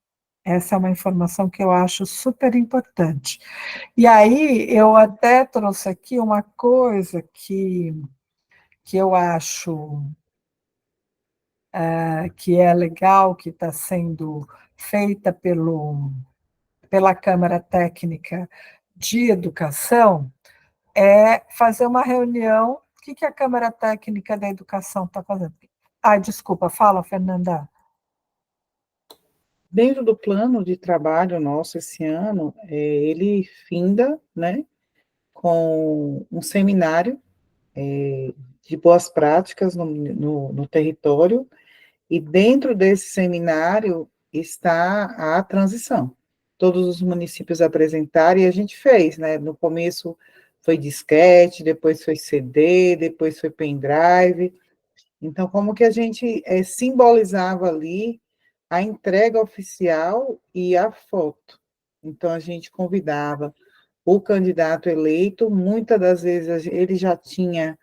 Essa é uma informação que eu acho super importante. E aí, eu até trouxe aqui uma coisa que eu acho que é legal, que está sendo feita pela Câmara Técnica de Educação, é fazer uma reunião. O que a Câmara Técnica da Educação está fazendo? Desculpa, fala, Fernanda. Dentro do plano de trabalho nosso esse ano, ele finda, né, com um seminário de boas práticas no território, e dentro desse seminário está a transição. Todos os municípios apresentaram, e a gente fez, né? No começo foi disquete, depois foi CD, depois foi pendrive. Então, como que a gente simbolizava ali a entrega oficial e a foto. Então, a gente convidava o candidato eleito, muitas das vezes ele já tinha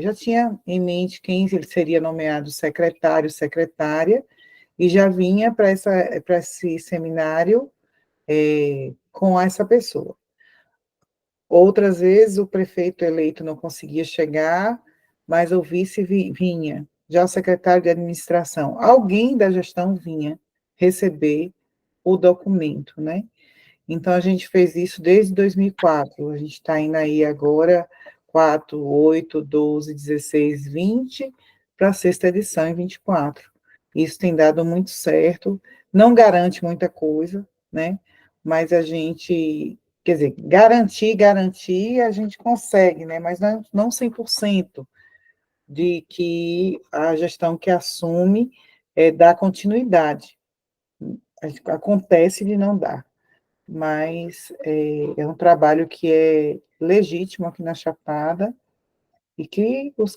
já tinha em mente quem ele seria nomeado secretário, secretária, e já vinha para esse seminário com essa pessoa. Outras vezes o prefeito eleito não conseguia chegar, mas o vice vinha, já o secretário de administração, alguém da gestão vinha receber o documento, né? Então, a gente fez isso desde 2004, a gente está indo aí agora 4, 8, 12, 16, 20, para a sexta edição em 24. Isso tem dado muito certo, não garante muita coisa, né? Mas a gente, quer dizer, garantir, a gente consegue, né? Mas não 100% de que a gestão que assume dá continuidade. Acontece de não dar, mas é um trabalho que é legítimo aqui na Chapada e que os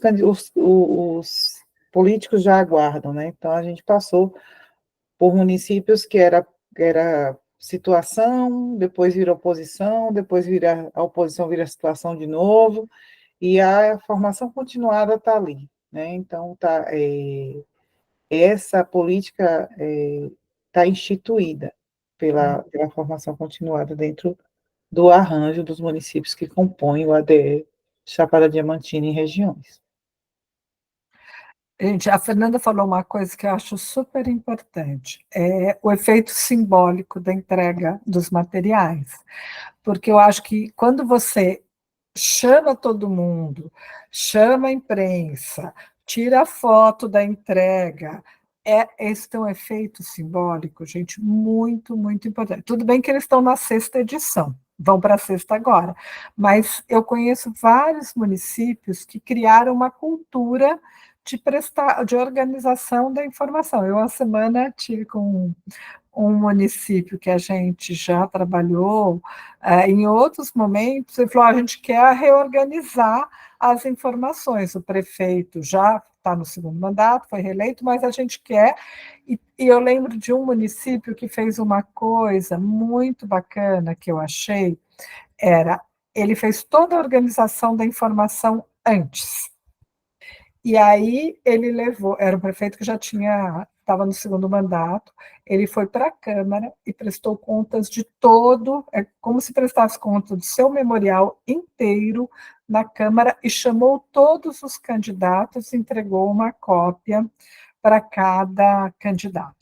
políticos já aguardam, né? Então, a gente passou por municípios que era situação, depois vira oposição, depois a oposição vira situação de novo, e a formação continuada está ali, né? Então, essa política está instituída pela formação continuada dentro do arranjo dos municípios que compõem o ADE Chapada Diamantina e regiões. Gente, a Fernanda falou uma coisa que eu acho super importante, é o efeito simbólico da entrega dos materiais, porque eu acho que quando você chama todo mundo, chama a imprensa, tira a foto da entrega, esse tem um efeito simbólico, gente, muito, muito importante. Tudo bem que eles estão na sexta edição, vão para a sexta agora, mas eu conheço vários municípios que criaram uma cultura de organização da informação. Eu, a semana, tive com um município que a gente já trabalhou em outros momentos, ele falou, a gente quer reorganizar as informações, o prefeito já está no segundo mandato, foi reeleito, mas a gente quer, e eu lembro de um município que fez uma coisa muito bacana, que eu achei, ele fez toda a organização da informação antes, e aí ele levou, era um prefeito que já estava no segundo mandato, ele foi para a Câmara e prestou contas de todo, como se prestasse conta do seu memorial inteiro na Câmara e chamou todos os candidatos e entregou uma cópia para cada candidato.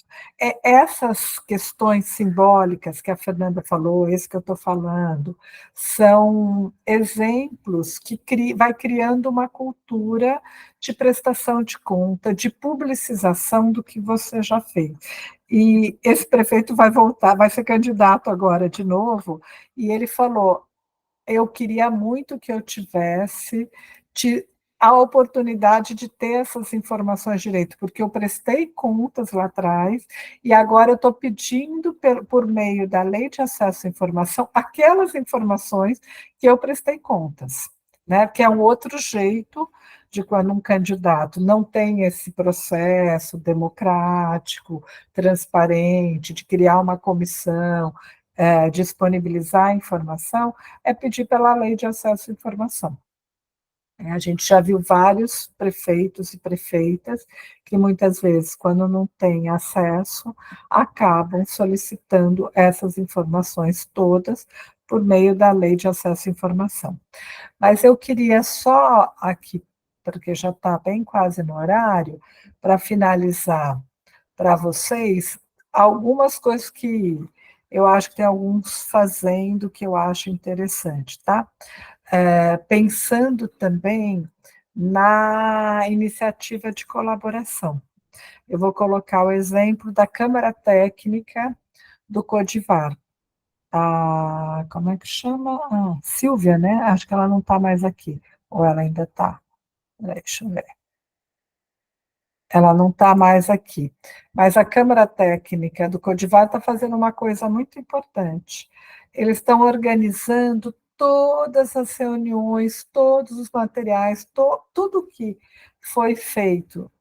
Essas questões simbólicas que a Fernanda falou, esse que eu estou falando, são exemplos que vai criando uma cultura de prestação de conta, de publicização do que você já fez. E esse prefeito vai voltar, vai ser candidato agora de novo, e ele falou, eu queria muito que eu tivesse a oportunidade de ter essas informações direito, porque eu prestei contas lá atrás, e agora eu estou pedindo, por meio da Lei de Acesso à Informação, aquelas informações que eu prestei contas, né? Que é um outro jeito de quando um candidato não tem esse processo democrático, transparente, de criar uma comissão, disponibilizar a informação, é pedir pela Lei de Acesso à Informação. A gente já viu vários prefeitos e prefeitas que muitas vezes, quando não têm acesso, acabam solicitando essas informações todas por meio da Lei de Acesso à Informação. Mas eu queria só aqui, porque já está bem quase no horário, para finalizar para vocês algumas coisas que eu acho que tem alguns fazendo que eu acho interessante, tá? Pensando também na iniciativa de colaboração. Eu vou colocar o exemplo da Câmara Técnica do Codivar. Como é que chama? Silvia, né? Acho que ela não está mais aqui. Ou ela ainda está? Deixa eu ver. Ela não está mais aqui. Mas a Câmara Técnica do Codivar está fazendo uma coisa muito importante. Eles estão organizando todas as reuniões, todos os materiais, tudo que foi feito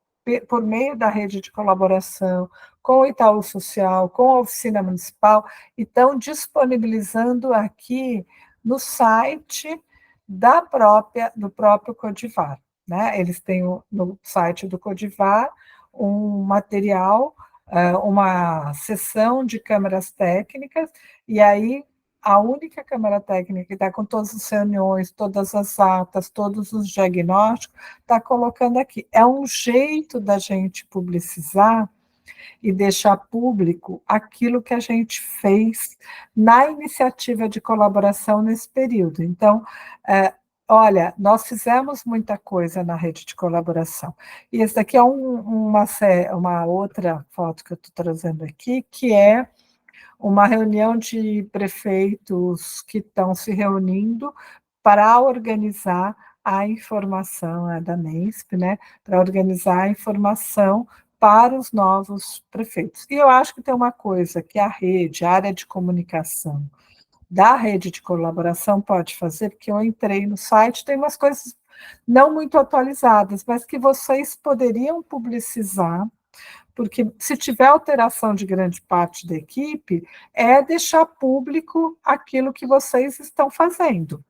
por meio da rede de colaboração, com o Itaú Social, com a Oficina Municipal, e estão disponibilizando aqui no site do próprio Codivar. Né? Eles têm no site do Codivar um material, uma seção de câmaras técnicas, e aí a única câmara técnica que está com todas as reuniões, todas as atas, todos os diagnósticos, está colocando aqui. É um jeito da gente publicizar e deixar público aquilo que a gente fez na iniciativa de colaboração nesse período. Então, olha, nós fizemos muita coisa na rede de colaboração. E esse daqui é uma outra foto que eu estou trazendo aqui, que é uma reunião de prefeitos que estão se reunindo para organizar a informação, da NESP, né, para organizar a informação para os novos prefeitos. E eu acho que tem uma coisa que a área de comunicação da rede de colaboração pode fazer, porque eu entrei no site, tem umas coisas não muito atualizadas, mas que vocês poderiam publicizar, porque se tiver alteração de grande parte da equipe, é deixar público aquilo que vocês estão fazendo,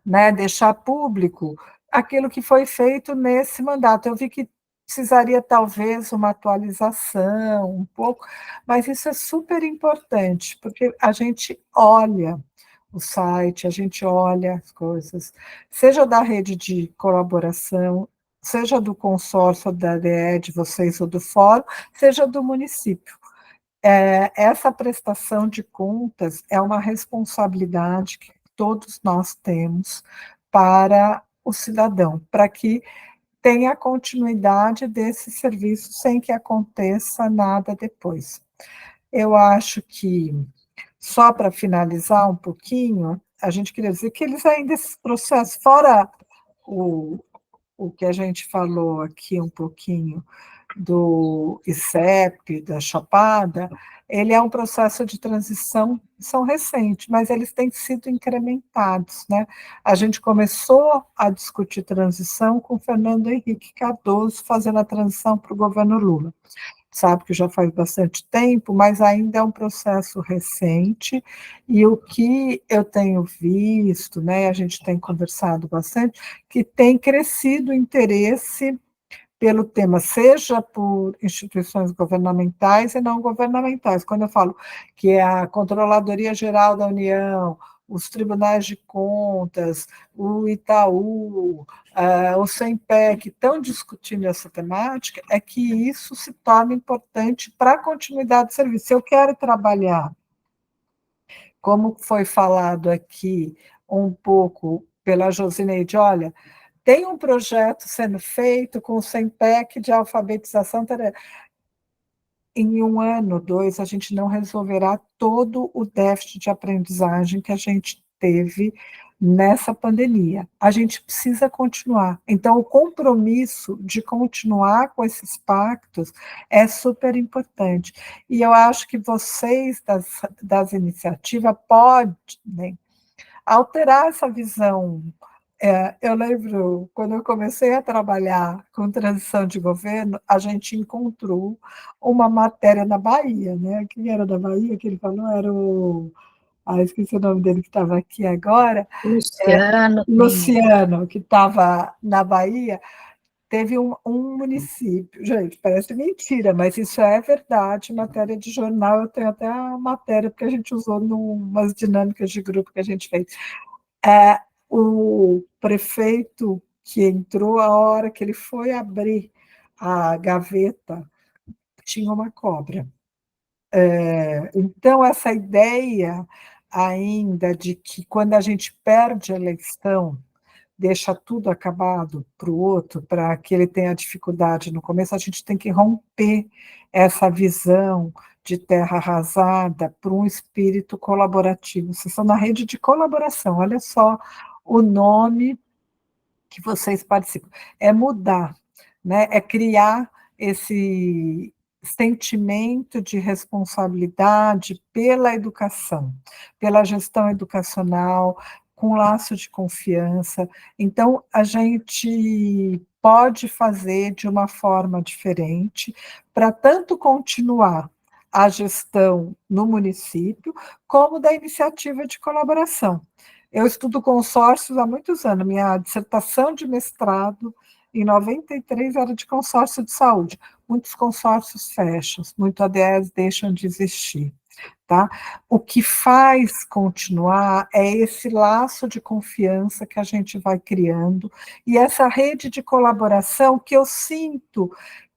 né? Deixar público aquilo que foi feito nesse mandato. Eu vi que precisaria talvez uma atualização um pouco, mas isso é super importante, porque a gente olha o site, a gente olha as coisas, seja da rede de colaboração, seja do consórcio da ADE, de vocês ou do fórum, seja do município. Essa prestação de contas é uma responsabilidade que todos nós temos para o cidadão, para que tenha continuidade desse serviço sem que aconteça nada depois. Eu acho que, só para finalizar um pouquinho, a gente queria dizer que eles ainda, esse processo, fora o que a gente falou aqui um pouquinho do ICEP, da Chapada, ele é um processo de transição, são recentes, mas eles têm sido incrementados, né? A gente começou a discutir transição com Fernando Henrique Cardoso, fazendo a transição para o governo Lula. Sabe que já faz bastante tempo, mas ainda é um processo recente, e o que eu tenho visto, né, a gente tem conversado bastante, que tem crescido o interesse pelo tema, seja por instituições governamentais e não governamentais. Quando eu falo que é a Controladoria Geral da União, os tribunais de contas, o Itaú, o SEMPEC estão discutindo essa temática, é que isso se torna importante para a continuidade do serviço. Se eu quero trabalhar, como foi falado aqui um pouco pela Josineide, olha, tem um projeto sendo feito com o SEMPEC de alfabetização. Em 1 ano, 2, a gente não resolverá todo o déficit de aprendizagem que a gente teve nessa pandemia. A gente precisa continuar. Então, o compromisso de continuar com esses pactos é super importante. E eu acho que vocês das iniciativas podem, né, alterar essa visão. Eu lembro, quando eu comecei a trabalhar com transição de governo, a gente encontrou uma matéria na Bahia, né? Quem era da Bahia, que ele falou, era o... esqueci o nome dele que estava aqui agora. Luciano. Luciano, que estava na Bahia, teve um município, gente, parece mentira, mas isso é verdade, matéria de jornal, eu tenho até a matéria, porque a gente usou em umas dinâmicas de grupo que a gente fez. O prefeito que entrou, a hora que ele foi abrir a gaveta, tinha uma cobra. Então, essa ideia ainda de que quando a gente perde a eleição, deixa tudo acabado para o outro, para que ele tenha dificuldade no começo, a gente tem que romper essa visão de terra arrasada para um espírito colaborativo. Vocês estão na rede de colaboração, olha só o nome que vocês participam. É mudar, né? É criar esse sentimento de responsabilidade pela educação, pela gestão educacional, com laço de confiança. Então, a gente pode fazer de uma forma diferente para tanto continuar a gestão no município, como da iniciativa de colaboração. Eu estudo consórcios há muitos anos. Minha dissertação de mestrado, em 93, era de consórcio de saúde. Muitos consórcios fecham, muitos ADS deixam de existir. Tá? O que faz continuar é esse laço de confiança que a gente vai criando e essa rede de colaboração que eu sinto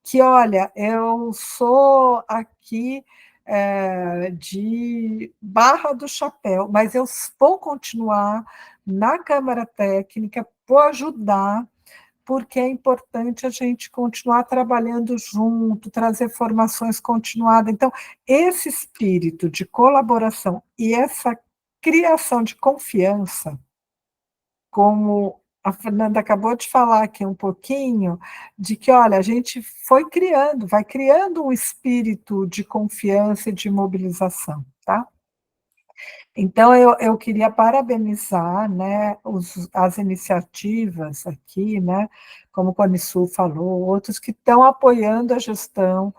que, olha, eu sou aqui de Barra do Chapéu, mas eu vou continuar na Câmara Técnica, vou ajudar, porque é importante a gente continuar trabalhando junto, trazer formações continuadas. Então, esse espírito de colaboração e essa criação de confiança, como a Fernanda acabou de falar aqui um pouquinho, de que, olha, a gente vai criando um espírito de confiança e de mobilização, tá? Então, eu queria parabenizar, né, as iniciativas aqui, né, como o Conisul falou, outros que estão apoiando a gestão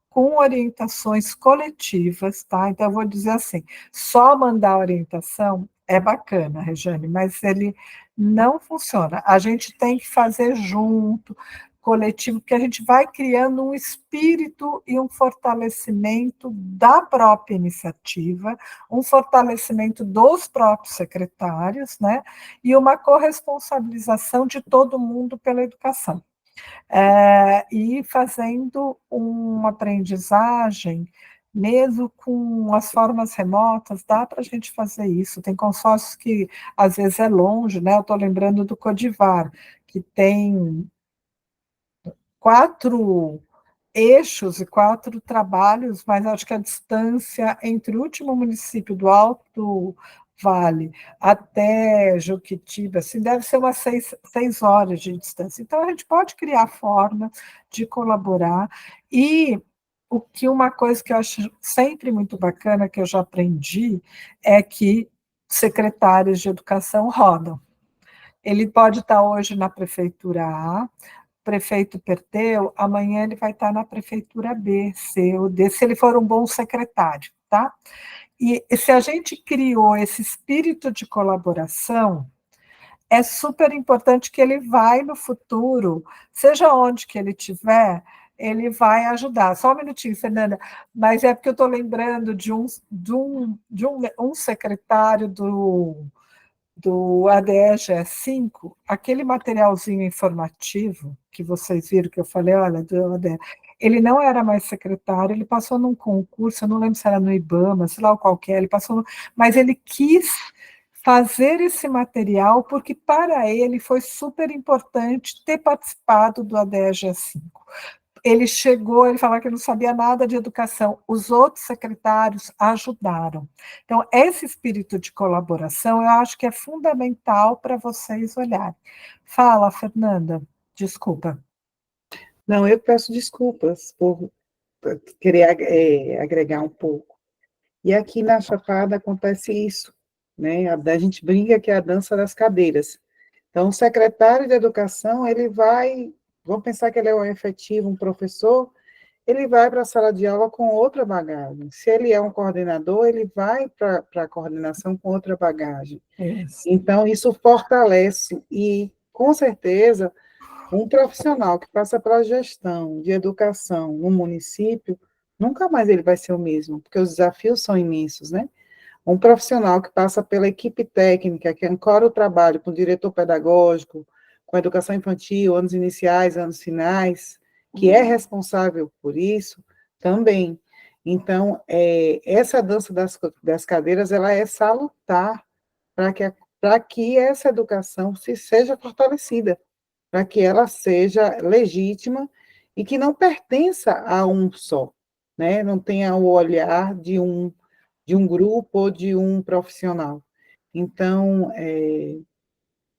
com orientações coletivas, tá? Então, eu vou dizer assim, só mandar orientação é bacana, Regiane, mas ele não funciona. A gente tem que fazer junto, coletivo, porque a gente vai criando um espírito e um fortalecimento da própria iniciativa, um fortalecimento dos próprios secretários, né? E uma corresponsabilização de todo mundo pela educação. E fazendo uma aprendizagem, mesmo com as formas remotas, dá para a gente fazer isso. Tem consórcios que, às vezes, é longe, né? Eu estou lembrando do Codivar, que tem 4 eixos e 4 trabalhos, mas acho que a distância entre o último município do Alto Vale até Juquitiba, assim, deve ser umas 6 horas de distância. Então, a gente pode criar forma de colaborar. E uma coisa que eu acho sempre muito bacana, que eu já aprendi, é que secretários de educação rodam. Ele pode estar hoje na prefeitura A, prefeito perdeu, amanhã ele vai estar na prefeitura B, C ou D, se ele for um bom secretário, tá? E se a gente criou esse espírito de colaboração, é super importante que ele vai no futuro, seja onde que ele estiver, ele vai ajudar. Só um minutinho, Fernanda, mas é porque eu estou lembrando de um secretário do ADE 5, aquele materialzinho informativo que vocês viram que eu falei, olha, do ADE, ele não era mais secretário, ele passou num concurso, eu não lembro se era no IBAMA, sei lá o qual que é, mas ele quis fazer esse material porque para ele foi super importante ter participado do ADE 5. ele chegou, ele falava que não sabia nada de educação, os outros secretários ajudaram. Então, esse espírito de colaboração, eu acho que é fundamental para vocês olharem. Fala, Fernanda, desculpa. Não, eu peço desculpas por querer agregar um pouco. E aqui na Chapada acontece isso, né? A gente brinca que é a dança das cadeiras. Então, o secretário de educação, ele vai, vamos pensar que ele é um efetivo, um professor, ele vai para a sala de aula com outra bagagem. Se ele é um coordenador, ele vai para a coordenação com outra bagagem. Isso. Então, isso fortalece e, com certeza, um profissional que passa para a gestão de educação no município, nunca mais ele vai ser o mesmo, porque os desafios são imensos, né? Um profissional que passa pela equipe técnica, que ancora o trabalho com o diretor pedagógico, com a educação infantil, anos iniciais, anos finais, que é responsável por isso, também. Então, essa dança das cadeiras, ela é salutar para que essa educação seja fortalecida, para que ela seja legítima e que não pertença a um só, né? Não tenha o olhar de um grupo ou de um profissional. Então,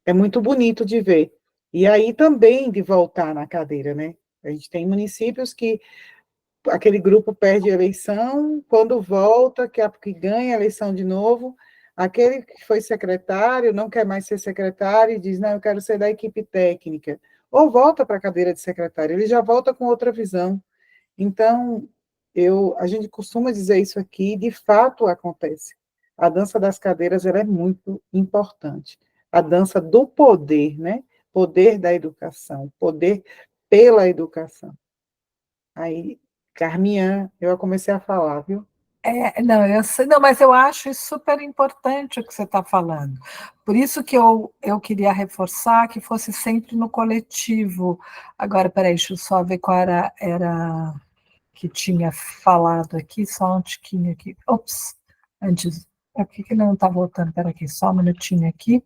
é muito bonito de ver. E aí também de voltar na cadeira, né? A gente tem municípios que aquele grupo perde a eleição, quando volta, que ganha a eleição de novo, aquele que foi secretário não quer mais ser secretário e diz, não, eu quero ser da equipe técnica. Ou volta para a cadeira de secretário, ele já volta com outra visão. Então, a gente costuma dizer isso aqui, de fato acontece. A dança das cadeiras ela é muito importante. A dança do poder, né? Poder da educação, poder pela educação. Aí, Carminha, eu comecei a falar, viu? Não, eu sei, não, mas eu acho isso super importante o que você está falando. Por isso que eu queria reforçar que fosse sempre no coletivo. Agora, peraí, deixa eu só ver qual era que tinha falado aqui, só um tiquinho aqui. Ops, antes, por que não está voltando? Espera aqui, só um minutinho aqui.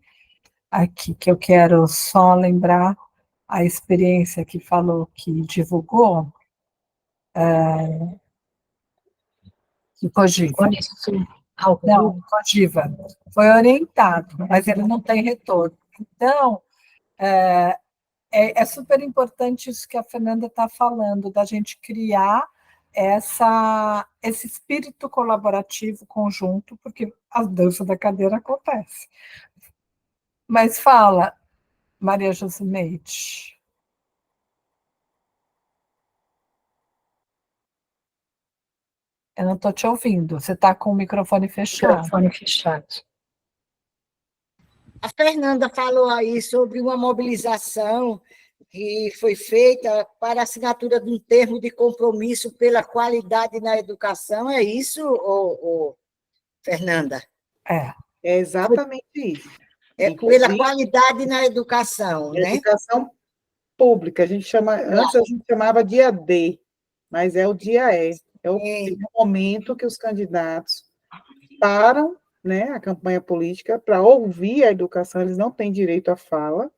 Aqui, que eu quero só lembrar a experiência que falou, que divulgou, de Cogiva. Não, Cogiva. Foi orientado, mas ele não tem retorno. Então, é super importante isso que a Fernanda está falando, da gente criar esse espírito colaborativo conjunto, porque a dança da cadeira acontece. Mas fala, Maria Josineide. Eu não estou te ouvindo, você está com o microfone fechado. A Fernanda falou aí sobre uma mobilização que foi feita para a assinatura de um termo de compromisso pela qualidade na educação, é isso, Fernanda? É exatamente isso. Pela qualidade na educação, né? Educação pública, antes a gente chamava de AD, mas é o dia E. É o momento que os candidatos param, né, a campanha política para ouvir a educação, eles não têm direito à fala,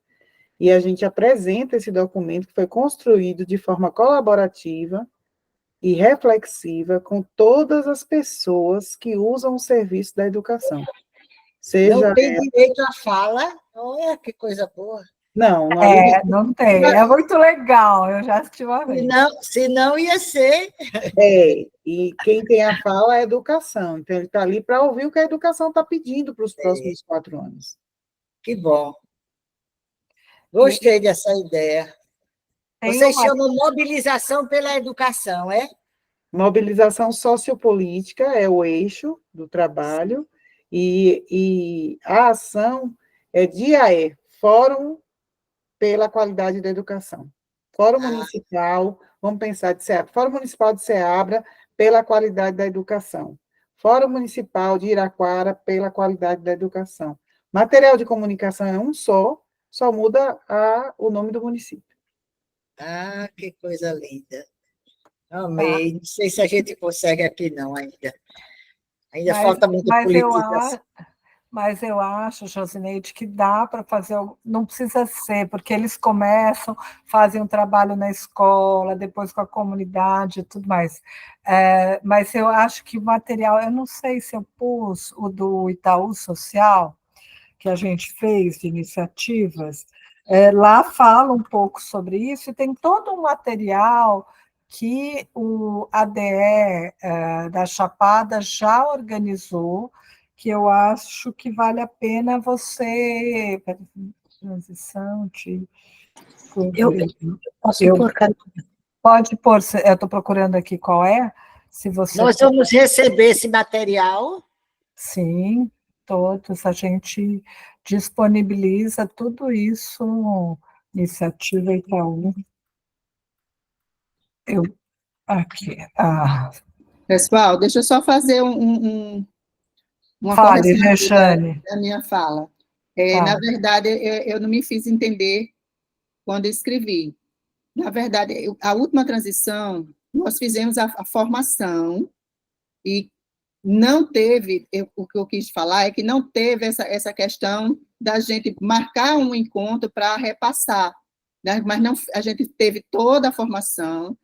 e a gente apresenta esse documento que foi construído de forma colaborativa e reflexiva com todas as pessoas que usam o serviço da educação. Não tem direito à fala? Olha, que coisa boa. Não não tem. É muito legal, eu já assisti uma vez. Senão ia ser. E quem tem a fala é a educação. Então, ele está ali para ouvir o que a educação está pedindo para os próximos 4 anos. Que bom. Gostei dessa ideia. Vocês chamam mobilização pela educação, é? Mobilização sociopolítica é o eixo do trabalho, e a ação é DIAE, Fórum pela Qualidade da Educação. Fórum Municipal, vamos pensar de Ceabra, Fórum Municipal de Ceabra pela qualidade da educação. Fórum Municipal de Iraquara pela qualidade da educação. Material de comunicação é um só muda o nome do município. Ah, que coisa linda. Amei. Não sei se a gente consegue aqui não ainda. Ainda falta muita politização. mas eu acho, Josineide, que dá para fazer, não precisa ser, porque eles começam, fazem um trabalho na escola, depois com a comunidade e tudo mais. Mas eu acho que o material, eu não sei se eu pus o do Itaú Social, que a gente fez de iniciativas, lá fala um pouco sobre isso, e tem todo um material que o ADE da Chapada já organizou, que eu acho que vale a pena você... Transição de... Eu posso pôr, Carmen? Pode pôr, eu estou procurando aqui qual é, se você... Nós vamos receber esse material. Sim, todos, a gente disponibiliza tudo isso, Iniciativa Itaú. Aqui, Pessoal, deixa eu só fazer uma fale, correção Rejane. da minha fala. Tá. Na verdade, eu não me fiz entender quando escrevi. Na verdade, a última transição, nós fizemos a formação e não teve, o que eu quis falar é que não teve essa questão da gente marcar um encontro para repassar, né? Mas não, a gente teve toda a formação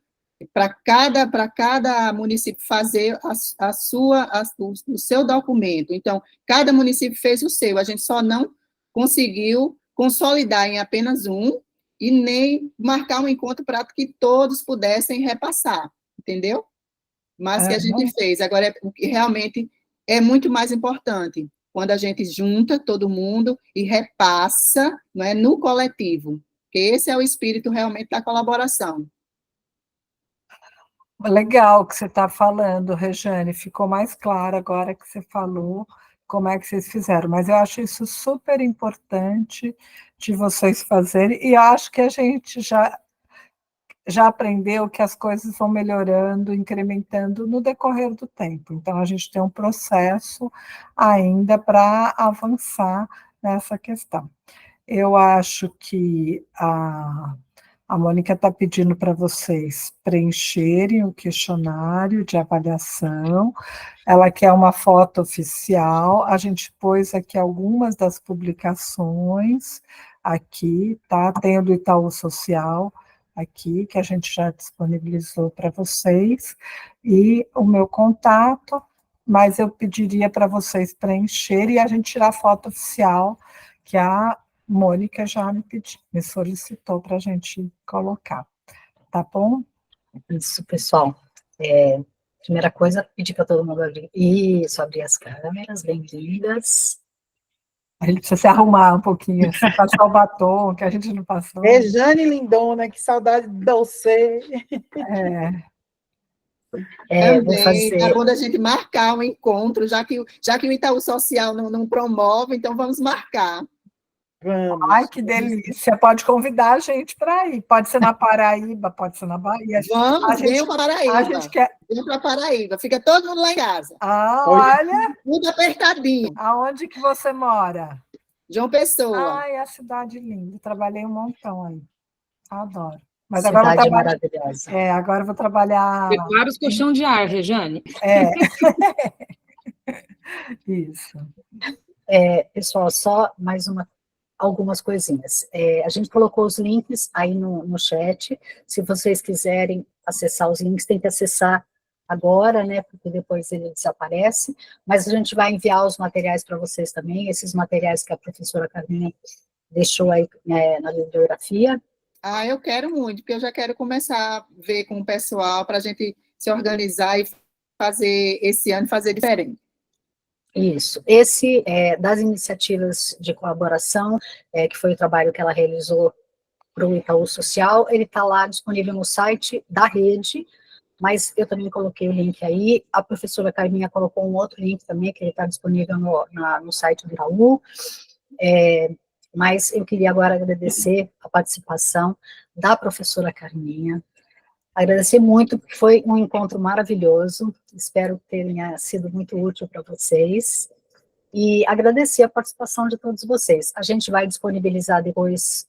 para cada município fazer o seu documento. Então, cada município fez o seu, a gente só não conseguiu consolidar em apenas um e nem marcar um encontro para que todos pudessem repassar, entendeu? Mas que a gente fez. Agora, o que realmente é muito mais importante, quando a gente junta todo mundo e repassa, não é, no coletivo, porque esse é o espírito realmente da colaboração. Legal que você está falando, Rejane, ficou mais claro agora que você falou como é que vocês fizeram, mas eu acho isso super importante de vocês fazerem, e acho que a gente já aprendeu que as coisas vão melhorando, incrementando no decorrer do tempo, então a gente tem um processo ainda para avançar nessa questão. Eu acho que a Mônica está pedindo para vocês preencherem o questionário de avaliação, ela quer uma foto oficial, a gente pôs aqui algumas das publicações, aqui, tá? Tem o do Itaú Social, aqui, que a gente já disponibilizou para vocês, e o meu contato, mas eu pediria para vocês preencherem e a gente tirar a foto oficial, que a Mônica já me solicitou para a gente colocar, tá bom? Isso, pessoal. Primeira coisa, pedir para todo mundo abrir as câmeras, bem-vindas. A gente precisa se arrumar um pouquinho, assim, passar o batom, que a gente não passou. Rejane lindona, que saudade de você. Vou fazer... É bom a gente marcar um encontro, já que o Itaú Social não promove, então vamos marcar. Vamos. Ai, que delícia. Pode convidar a gente para ir. Pode ser na Paraíba, pode ser na Bahia. Vamos, venham para Paraíba. A gente quer... Venham para Paraíba. Fica todo mundo lá em casa. Olha! Tudo apertadinho. Aonde que você mora? João Pessoa. Ai, a cidade linda. Trabalhei um montão aí. Adoro. Mas cidade agora eu maravilhosa. Agora eu vou trabalhar... Prepara os colchão de ar, Rejane. Isso. Pessoal, só mais algumas coisinhas. A gente colocou os links aí no chat. Se vocês quiserem acessar os links, tem que acessar agora, né, porque depois ele desaparece, mas a gente vai enviar os materiais para vocês também, esses materiais que a professora Carminha deixou aí na bibliografia. Eu quero muito, porque eu já quero começar a ver com o pessoal para a gente se organizar e fazer esse ano, fazer diferente. Isso. Esse das iniciativas de colaboração, que foi o trabalho que ela realizou para o Itaú Social, ele está lá disponível no site da rede, mas eu também coloquei o link aí, a professora Carminha colocou um outro link também, que ele está disponível no site do Itaú, mas eu queria agora agradecer a participação da professora Carminha, agradecer muito, porque foi um encontro maravilhoso, espero que tenha sido muito útil para vocês, e agradecer a participação de todos vocês. A gente vai disponibilizar depois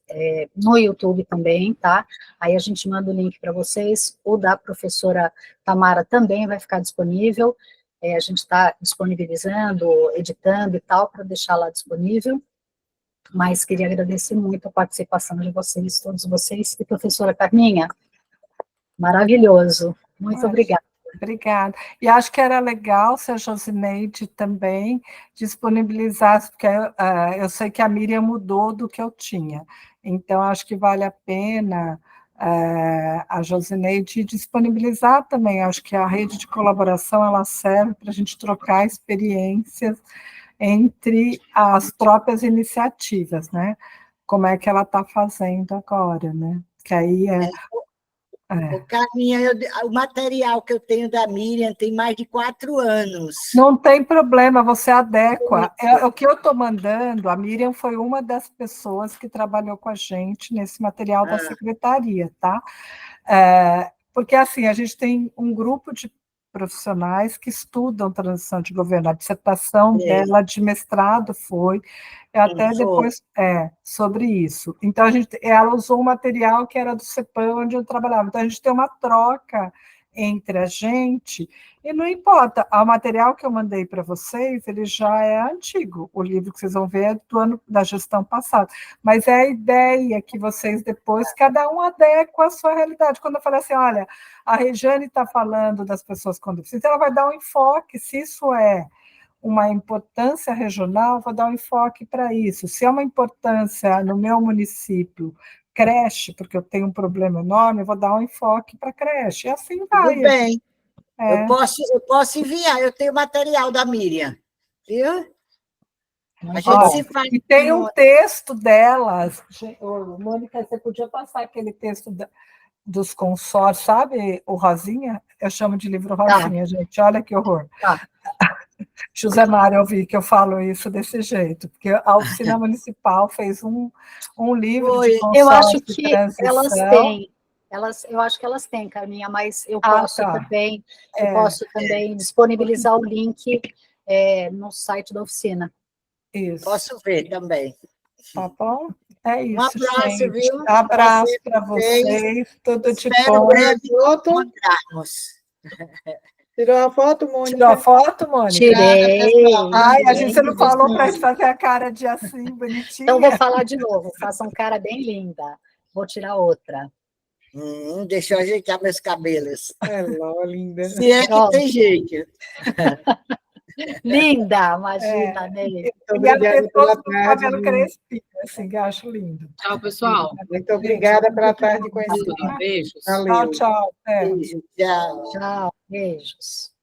no YouTube também, tá? Aí a gente manda o link para vocês, o da professora Tamara também vai ficar disponível, a gente está disponibilizando, editando e tal, para deixar lá disponível, mas queria agradecer muito a participação de vocês, todos vocês, e professora Carminha, maravilhoso, muito obrigada. Obrigada. E acho que era legal se a Josineide também disponibilizasse, porque eu sei que a Miriam mudou do que eu tinha, então acho que vale a pena a Josineide disponibilizar também. Acho que a rede de colaboração ela serve para a gente trocar experiências entre as próprias iniciativas, né? Como é que ela está fazendo agora, né? Que aí Ô, Carminha, o material que eu tenho da Miriam tem mais de 4 anos. Não tem problema, você adequa. O que eu estou mandando, a Miriam foi uma das pessoas que trabalhou com a gente nesse material da secretaria, tá? Porque, assim, a gente tem um grupo de profissionais que estudam transição de governo. A dissertação dela de mestrado foi até depois sobre isso. Então, ela usou um material que era do CEPAM, onde eu trabalhava. Então, a gente tem uma troca entre a gente, e não importa, o material que eu mandei para vocês, ele já é antigo, o livro que vocês vão ver é do ano da gestão passada, mas é a ideia que vocês depois, cada um adequa a sua realidade. Quando eu falei assim, olha, a Regiane está falando das pessoas com deficiência, ela vai dar um enfoque, se isso é uma importância regional, vou dar um enfoque para isso. Se é uma importância no meu município, creche, porque eu tenho um problema enorme, eu vou dar um enfoque para creche. E assim vai. Tudo bem. Eu posso enviar, eu tenho material da Miriam, viu? A gente se faz. E tem um texto delas. Mônica, você podia passar aquele texto dos consórcios, sabe, o Rosinha? Eu chamo de livro Rosinha, gente, olha que horror. José Mário, eu vi que eu falo isso desse jeito, porque a oficina municipal fez um livro de consórcio. Eu acho que elas têm. Eu acho que elas têm, Carminha, mas eu posso também disponibilizar o link no site da oficina. Isso. Posso ver também. Tá bom? É isso, Um abraço, gente. viu? Abraço para vocês, tudo de bom. Breve encontrarmos. Tirou a foto, Mônica? Tirou a foto, Mônica? Tirei. Ai, a gente não falou para fazer a cara de assim, bonitinha. Então, vou falar de novo. Faça uma cara bem linda. Vou tirar outra. Deixa eu ajeitar meus cabelos. Linda. Se é que tem jeito. Linda, imagina, Ney. Obrigada pela tarde. Cabelo crespinho, assim, que eu acho lindo. Tchau, pessoal. Muito obrigada pela tarde conhecida. Beijos. Valeu. Tchau. Beijo, tchau. Tchau, beijos.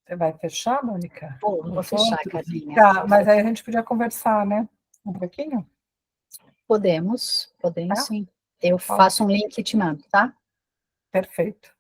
Você vai fechar, Mônica? Vou fechar, Carminha. Tá, mas aí a gente podia conversar, né? Um pouquinho? Podemos sim. Eu faço um link e te mando, tá? Perfeito.